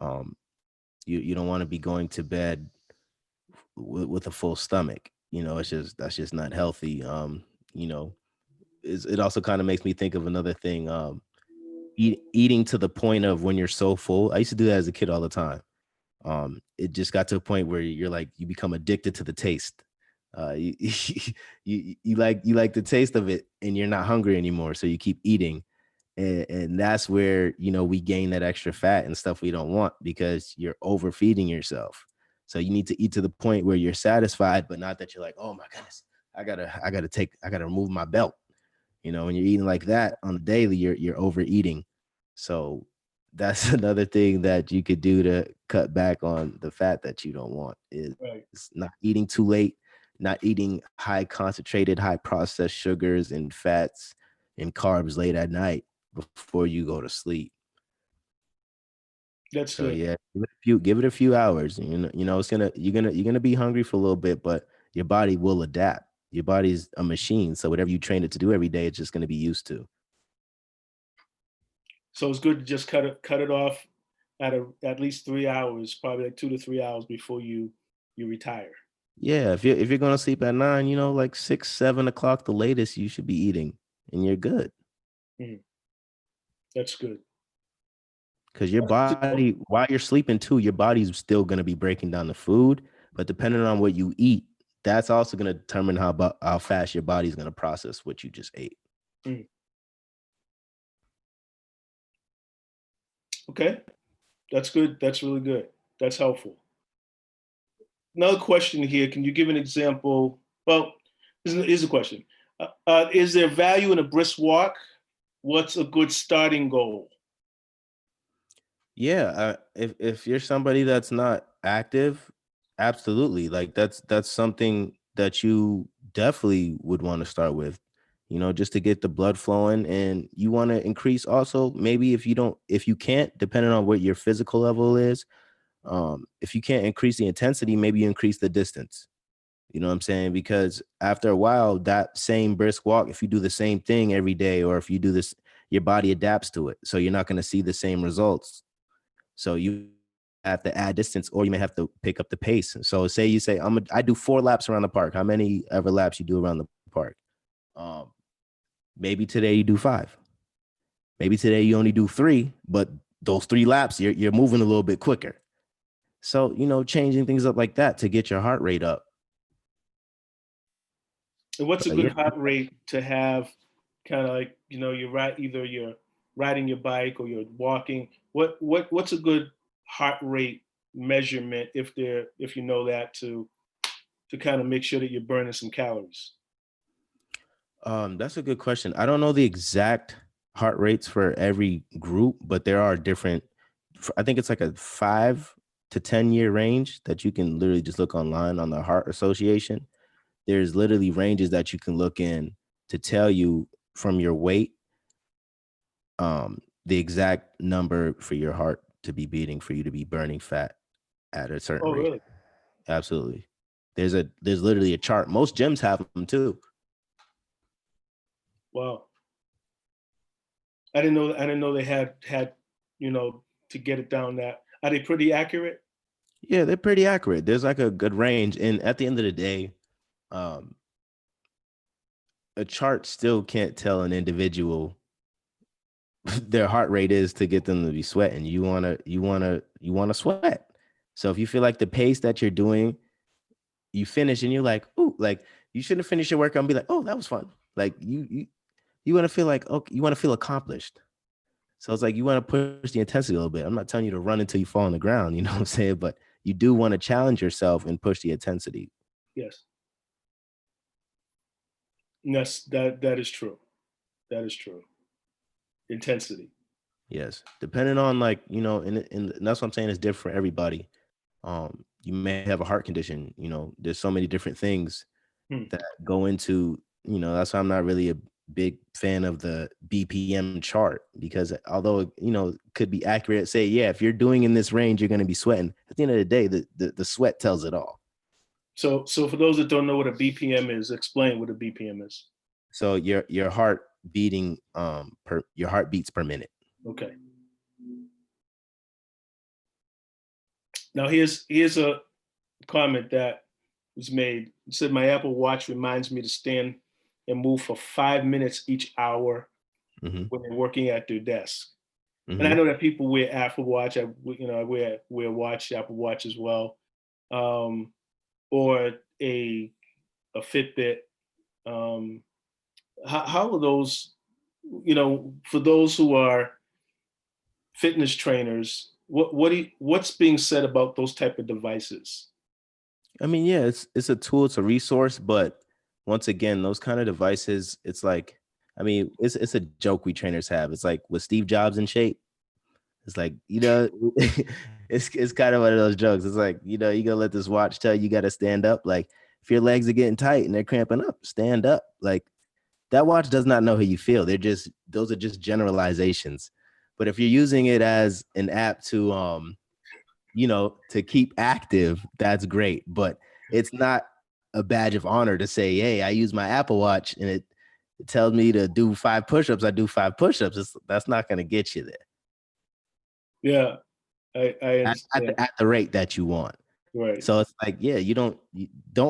Um, you don't want to be going to bed with a full stomach. That's just not healthy. You know, it also kind of makes me think of another thing. Eating to the point of when you're so full. I used to do that as a kid all the time. It just got to a point where you're like you become addicted to the taste. You, you like the taste of it, and you're not hungry anymore, so you keep eating, and that's where we gain that extra fat and stuff we don't want, because you're overfeeding yourself. So you need to eat to the point where you're satisfied, but not that you're like, oh my goodness, I gotta remove my belt. When you're eating like that on the daily, you're overeating. So that's another thing that you could do to cut back on the fat that you don't want, is Right. not eating too late, not eating high concentrated, high processed sugars and fats and carbs late at night before you go to sleep. That's So good. yeah, give it a few hours. You're gonna be hungry for a little bit, but your body will adapt. Your body's a machine, so whatever you train it to do every day, it's just gonna be used to. So it's good to just cut it off at least 3 hours, probably like 2 to 3 hours before you retire. Yeah, if you're gonna sleep at 9, like 6, 7 o'clock, the latest you should be eating, and you're good. Mhm. That's good. Because your That's good to know. body, while you're sleeping too, your body's still gonna be breaking down the food. But depending on what you eat, that's also gonna determine how fast your body's gonna process what you just ate. Mm. Okay, that's good. That's really good. That's helpful. Another question here. Can you give an example? Well, here's a question. Is there value in a brisk walk? What's a good starting goal? Yeah, if you're somebody that's not active, absolutely. Like that's something that you definitely would want to start with. Just to get the blood flowing, and you want to increase also, maybe if you can't, depending on what your physical level is, if you can't increase the intensity, maybe you increase the distance. You know what I'm saying? Because after a while, that same brisk walk, if you do the same thing every day, or if you do this, your body adapts to it. So you're not going to see the same results. So you have to add distance, or you may have to pick up the pace. So say you say, I do 4 laps around the park. How many ever laps you do around the park? Um, maybe today you do 5. Maybe today you only do 3, but those 3 laps, you're moving a little bit quicker. So, changing things up like that to get your heart rate up. And what's a But yeah, good heart rate to have? Kind of like either you're riding your bike or you're walking. What's a good heart rate measurement if you know that to kind of make sure that you're burning some calories? that's a good question. I don't know the exact heart rates for every group, but there are different. I think it's like a 5 to 10 year range that you can literally just look online on the Heart Association. There's literally ranges that you can look in to tell you from your weight, the exact number for your heart to be beating, for you to be burning fat at a certain Oh, rate. really? Absolutely. There's literally a chart. Most gyms have them too. Wow. I didn't know they had to get it down that. Are they pretty accurate? Yeah, they're pretty accurate. There's like a good range. And at the end of the day, um, a chart still can't tell an individual their heart rate is to get them to be sweating. You wanna sweat. So if you feel like the pace that you're doing, you finish and you're like, ooh, like you shouldn't finish your workout and be like, oh, that was fun. Like you want to feel like, okay, you want to feel accomplished. So it's like you want to push the intensity a little bit. I'm not telling you to run until you fall on the ground, you know what I'm saying? But you do want to challenge yourself and push the intensity. Yes. Yes, that is true. That is true. Intensity. Yes. Depending on, like, and that's what I'm saying, is different for everybody. You may have a heart condition, there's so many different things Hmm. that go into, that's why I'm not really a big fan of the BPM chart, because although could be accurate, say, yeah, if you're doing in this range, you're going to be sweating. At the end of the day, the sweat tells it all. So for those that don't know what a BPM is, explain what a BPM is. So your heart beating your heartbeats per minute. Okay. Now here's a comment that was made. It said, my Apple Watch reminds me to stand and move for 5 minutes each hour Mm-hmm. when they're working at their desk. And I Mm-hmm. know that people wear Apple Watch. I wear Apple Watch as well, or a Fitbit. Um, how are those? For those who are fitness trainers, what's being said about those type of devices? I mean, yeah, it's a tool, it's a resource, but once again, those kind of devices, it's like, I mean, it's a joke we trainers have. It's like, with Steve Jobs in shape, it's like, it's kind of one of those jokes. It's like, you gonna let this watch tell you got to stand up. Like, if your legs are getting tight and they're cramping up, stand up. Like, that watch does not know how you feel. Those are just generalizations. But if you're using it as an app to keep active, that's great. But it's not a badge of honor to say, hey, I use my Apple Watch and it tells me to do 5 push-ups. I do 5 push-ups. That's not going to get you there Yeah, I understand. at the rate that you want. Right. So it's like, yeah, you don't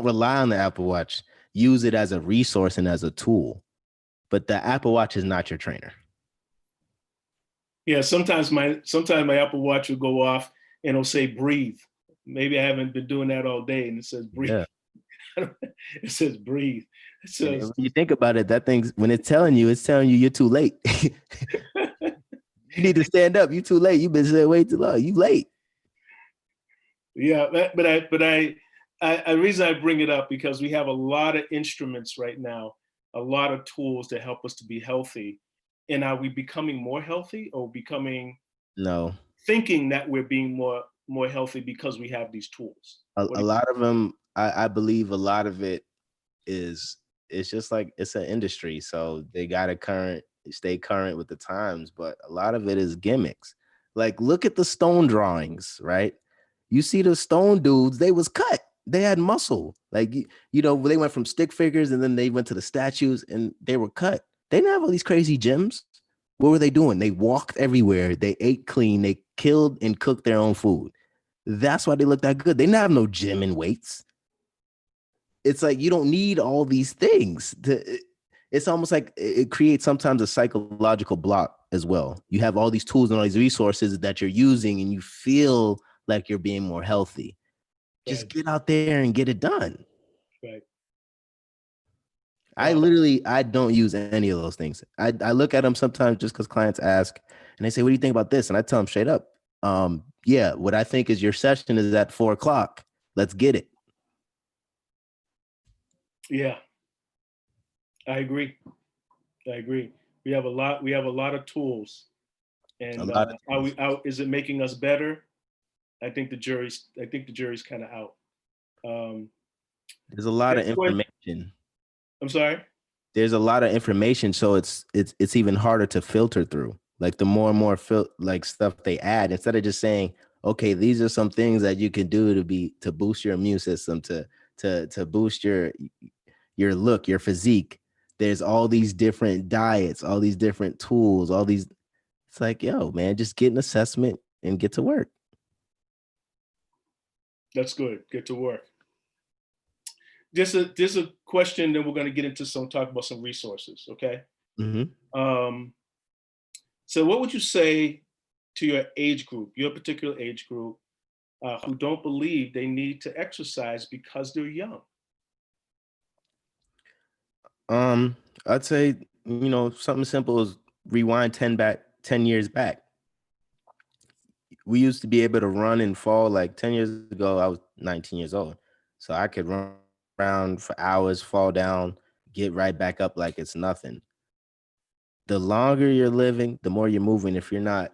rely on the Apple Watch. Use it as a resource and as a tool. But the Apple Watch is not your trainer. Yeah, sometimes my Apple Watch will go off and it'll say breathe. Maybe I haven't been doing that all day, and it says breathe. Yeah. It says breathe. It And says when you think about it, that thing's, when it's telling you you're too late. You need to stand up. You too late. You've been sitting way too long. You late. yeah, I reason I bring it up because we have a lot of instruments right now, a lot of tools to help us to be healthy. And are we becoming more healthy, or No. thinking that we're being more healthy because we have these tools? A lot of them, I believe a lot of it is, it's just like, it's an industry. So they got to stay current with the times. But a lot of it is gimmicks. Like, look at the stone drawings, right? You see the stone dudes, they was cut. They had muscle. Like, they went from stick figures and then they went to the statues and they were cut. They didn't have all these crazy gyms. What were they doing? They walked everywhere. They ate clean. They killed and cooked their own food. That's why they look that good. They didn't have no gym and weights. It's like, you don't need all these things. It's almost like it creates sometimes a psychological block as well. You have all these tools and all these resources that you're using and you feel like you're being more healthy. Just Right, get out there and get it done. right. I Wow. literally, I don't use any of those things. I look at them sometimes just because clients ask and they say, what do you think about this? And I tell them straight up, yeah, what I think is your session is at 4:00. Let's get it. Yeah, I agree. I agree. We have a lot. We have a lot of tools, A and lot of are things. we out? Is it making us better? I think the jury's. I think the jury's kind of out. Um, There's a lot of next question. information. I'm sorry. There's a lot of information, so it's even harder to filter through. Like, the more and more like stuff they add, instead of just saying, okay, these are some things that you can do to boost your immune system, to boost your look, your physique. There's all these different diets, all these different tools, all these. It's like, yo, man, just get an assessment and get to work. That's good. Get to work. Just a question. Then we're going to get into talk about some resources. Okay. Mm-hmm. Um, so, what would you say to your age group, your particular age group, who don't believe they need to exercise because they're young? I'd say, something simple is rewind 10 years back. We used to be able to run and fall. Like, 10 years ago, I was 19 years old. So I could run around for hours, fall down, get right back up like it's nothing. The longer you're living, the more you're moving. If you're not,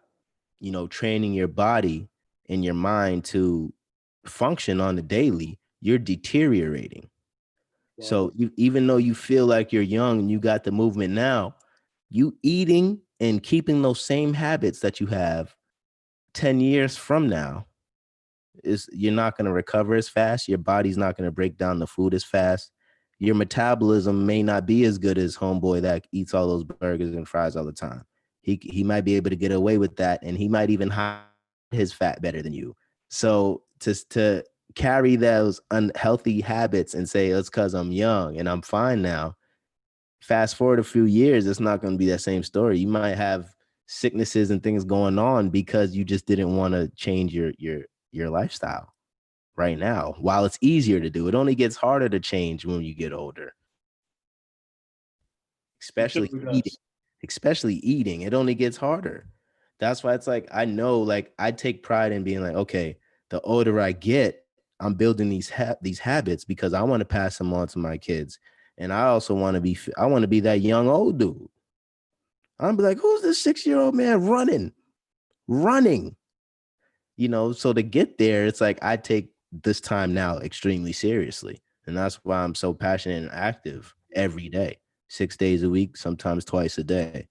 training your body and your mind to function on the daily, you're deteriorating. Wow. So even though you feel like you're young and you got the movement now, you eating and keeping those same habits that you have 10 years from now is you're not going to recover as fast. Your body's not going to break down the food as fast. Your metabolism may not be as good as homeboy that eats all those burgers and fries all the time. He might be able to get away with that, and he might even hide his fat better than you. So to carry those unhealthy habits and say it's because I'm young and I'm fine now. Fast forward a few years, it's not going to be that same story. You might have sicknesses and things going on because you just didn't want to change your lifestyle right now. While it's easier to do, it only gets harder to change when you get older, It especially certainly eating. does. Especially eating, it only gets harder. That's why it's like I know, like I take pride in being like, okay, the older I get, I'm building these habits because I want to pass them on to my kids, and I also I want to be that young old dude. I'm be like, who's this 6-year-old man running? So to get there, it's like I take this time now extremely seriously. And that's why I'm so passionate and active every day, 6 days a week, sometimes twice a day.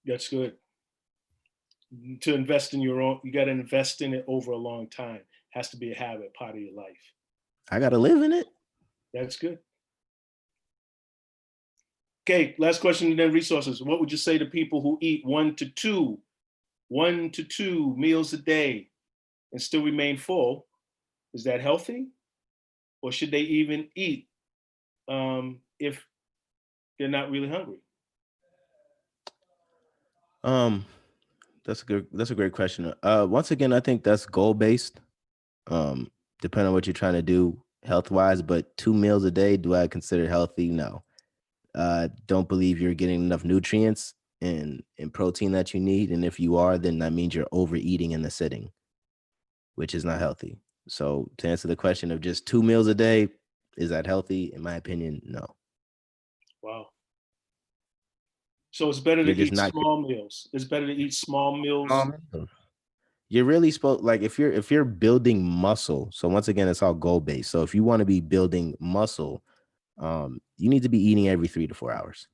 That's good. To invest in your own, you got to invest in it over a long time. Has to be a habit, part of your life. I got to live in it. That's good. Okay, last question and then resources. What would you say to people who eat 1 to 2 meals a day and still remain full? Is that healthy? Or should they even eat if they're not really hungry? Um, that's a great question. Once again, I think that's goal based. Um, Depending on what you're trying to do health wise, but 2 meals a day, do I consider healthy? No. Don't believe you're getting enough nutrients and protein that you need. And if you are, then that means you're overeating in the sitting, which is not healthy. So to answer the question of just 2 meals a day, is that healthy? In my opinion, no. Wow. So it's better You're to just eat not small meals. It's better to eat small meals. getting you're really supposed like if you're building muscle. So once again, it's all goal based. So if you want to be building muscle, you need to be eating every 3 to 4 hours.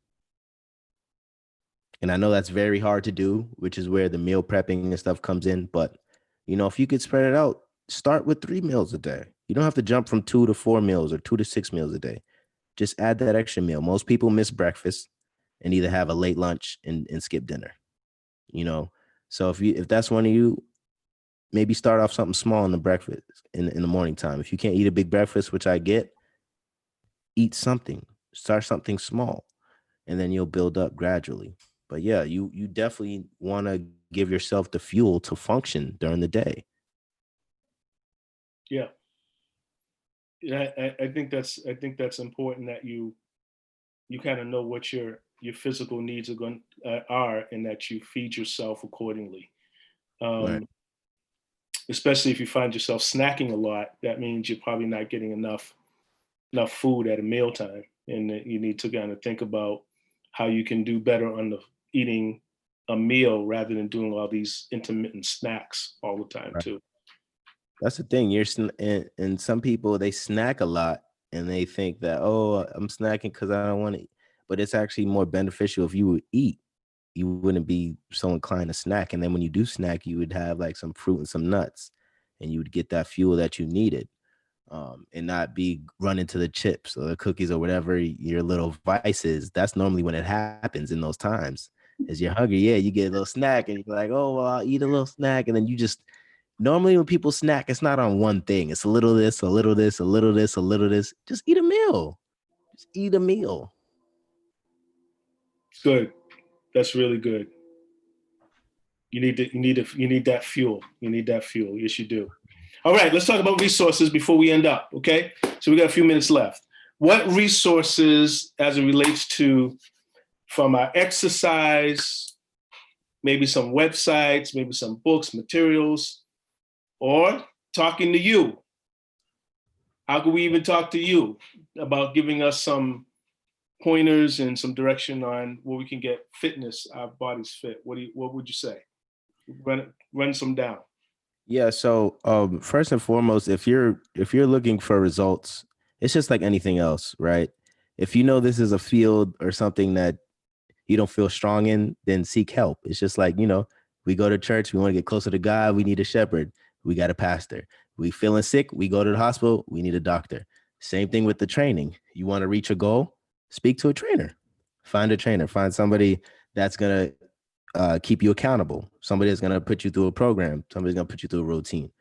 And I know that's very hard to do, which is where the meal prepping and stuff comes in. But if you could spread it out, start with 3 meals a day. You don't have to jump from 2 to 4 meals or 2 to 6 meals a day. Just add that extra meal. Most people miss breakfast and either have a late lunch and skip dinner. You know, so if that's one of you, maybe start off something small in the breakfast in the morning time. If you can't eat a big breakfast, which I get, eat something. Start something small, and then you'll build up gradually. But yeah, you definitely want to give yourself the fuel to function during the day. Yeah. Yeah, I think that's important that you kind of know what your physical needs are, and that you feed yourself accordingly. Right. Um, Especially if you find yourself snacking a lot, that means you're probably not getting enough food at a mealtime, and that you need to kind of think about how you can do better on the eating a meal rather than doing all these intermittent snacks all the time Right. too. That's the thing. And some people they snack a lot and they think that, oh, I'm snacking because I don't want to. But it's actually more beneficial if you would eat. You wouldn't be so inclined to snack. And then when you do snack, you would have like some fruit and some nuts, and you would get that fuel that you needed. And not be running to the chips or the cookies or whatever your little vice is. That's normally when it happens in those times. As you're hungry, yeah, you get a little snack and you're like, oh, well, I'll eat a little snack. And then you just normally when people snack, it's not on one thing. It's a little this, a little this, a little this, a little this. Just eat a meal. Just eat a meal. Good. That's really good. You need that fuel. You need that fuel. Yes, you do. All right, let's talk about resources before we end up. Okay, so we got a few minutes left. What resources, as it relates to from our exercise, maybe some websites, maybe some books, materials, or talking to you? How can we even talk to you about giving us some pointers and some direction on where we can get fitness, our bodies fit? What would you say? Run some down. Yeah. So first and foremost, if you're looking for results it's just like anything else, right? If you know this is a field or something that you don't feel strong in, then seek help. It's just like, we go to church, we want to get closer to God, we need a shepherd, we got a pastor. We feeling sick, we go to the hospital, we need a doctor. Same thing with the training. You want to reach a goal, speak to a trainer. Find a trainer, find somebody that's going to keep you accountable, somebody that's going to put you through a program, somebody's going to put you through a routine.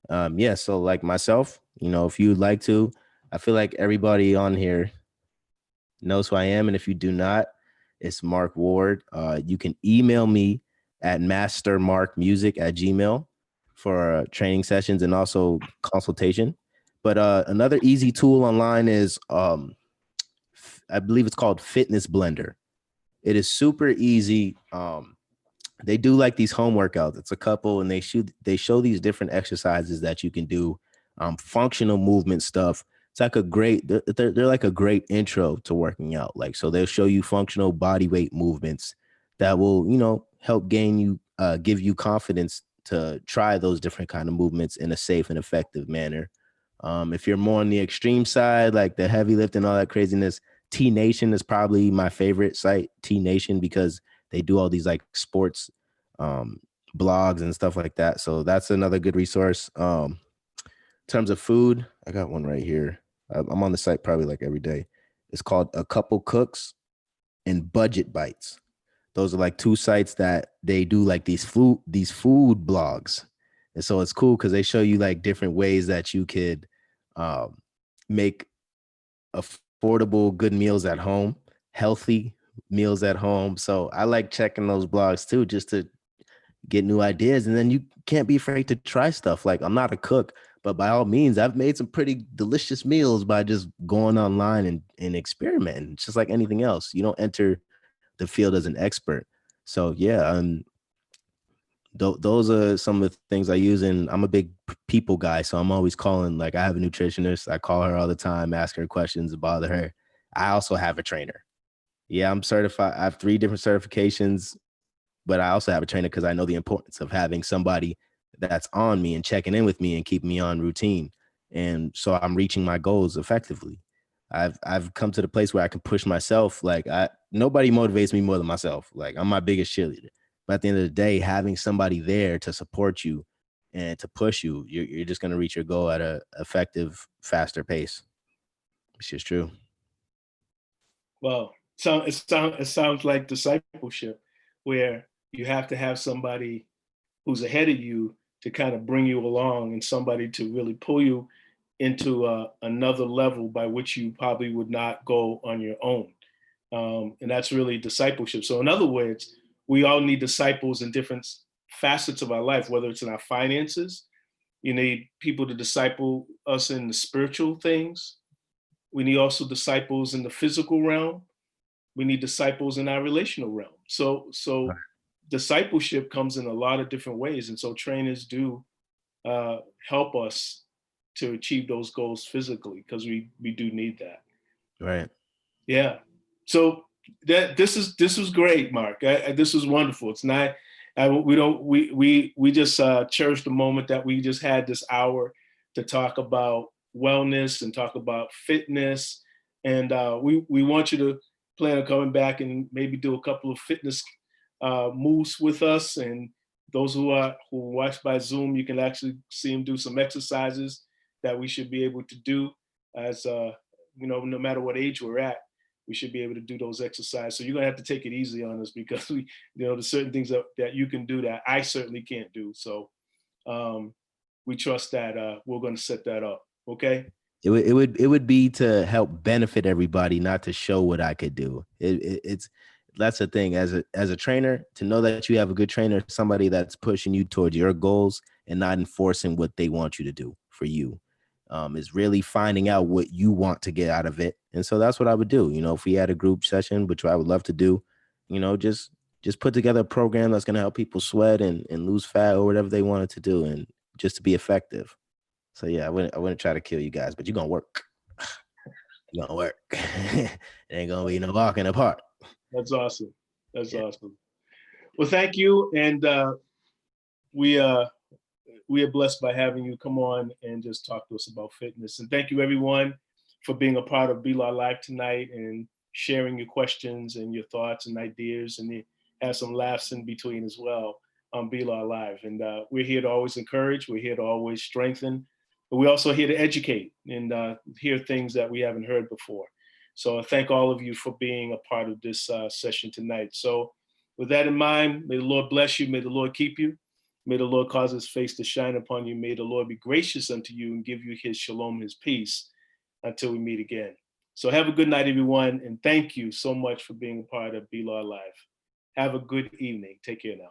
Yeah, so like myself, if you'd like to, I feel like everybody on here knows who I am. And if you do not, it's Mark Ward. You can email me at mastermarkmusic@gmail for training sessions and also consultation. But another easy tool online is, I believe it's called Fitness Blender. It is super easy. They do like these home workouts. It's a couple, and they show these different exercises that you can do, functional movement stuff. It's like they're like a great intro to working out. Like, so they'll show you functional body weight movements that will, help give you confidence to try those different kind of movements in a safe and effective manner. If you're more on the extreme side, like the heavy lifting, all that craziness, T Nation is probably my favorite site, T Nation, because they do all these like sports um, blogs and stuff like that. So that's another good resource. In terms of food, I got one right here. I'm on the site probably like every day. It's called A Couple Cooks and Budget Bites. Those are like two sites that they do like these food blogs. And so it's cool because they show you like different ways that you could um, make affordable, good meals at home, healthy meals at home. So I like checking those blogs too, just to get new ideas. And then you can't be afraid to try stuff. Like, I'm not a cook, but by all means, I've made some pretty delicious meals by just going online and experimenting. It's just like anything else. You don't enter the field as an expert. So yeah, those are some of the things I use. And I'm a big people guy, so I'm always calling. Like, I have a nutritionist. I call her all the time, ask her questions, bother her. I also have a trainer. Yeah, I'm certified. I have 3 different certifications, but I also have a trainer because I know the importance of having somebody that's on me and checking in with me and keeping me on routine. And so I'm reaching my goals effectively. I've come to the place where I can push myself. Like, nobody motivates me more than myself. Like, I'm my biggest cheerleader. But at the end of the day, having somebody there to support you and to push you, you're just gonna reach your goal at a effective, faster pace. Which is true. Well, it sounds like discipleship, where you have to have somebody who's ahead of you to kind of bring you along, and somebody to really pull you into another level by which you probably would not go on your own. And that's really discipleship. So, in other words, we all need disciples in different facets of our life, whether it's in our finances. You need people to disciple us in the spiritual things. We need also disciples in the physical realm. We need disciples in our relational realm. So discipleship comes in a lot of different ways, and so trainers do help us to achieve those goals physically, because we do need that. Right. Yeah. So this was great, Mark. This was wonderful. It's not. We don't. We just cherish the moment that we just had this hour to talk about wellness and talk about fitness, and we want you to plan on coming back and maybe do a couple of fitness moves with us. And those who watch by Zoom, you can actually see him do some exercises that we should be able to do as no matter what age we're at, we should be able to do those exercises. So you're gonna have to take it easy on us, because there's certain things that you can do that I certainly can't do. So we trust that we're gonna set that up. Okay. It would be to help benefit everybody, not to show what I could do. It's that's the thing, as a trainer, to know that you have a good trainer, somebody that's pushing you towards your goals and not enforcing what they want you to do for you. Is really finding out what you want to get out of it. And so that's what I would do. If we had a group session, which I would love to do, just put together a program that's going to help people sweat and lose fat or whatever they wanted to do, and just to be effective. So yeah, I wouldn't try to kill you guys, but you're gonna work. You're gonna work. It ain't gonna be no walk in the park. That's awesome. That's Yeah. awesome. Well, thank you, and we uh, we are blessed by having you come on and just talk to us about fitness. And thank you, everyone, for being a part of BLAW Live tonight and sharing your questions and your thoughts and ideas, and have some laughs in between as well on BLAW Live. And we're here to always encourage, we're here to always strengthen, but we're also here to educate and hear things that we haven't heard before. So I thank all of you for being a part of this session tonight. So with that in mind, may the Lord bless you, may the Lord keep you, may the Lord cause his face to shine upon you, may the Lord be gracious unto you and give you his shalom, his peace, until we meet again. So have a good night, everyone, and thank you so much for being a part of BLAW Live. Have a good evening. Take care now.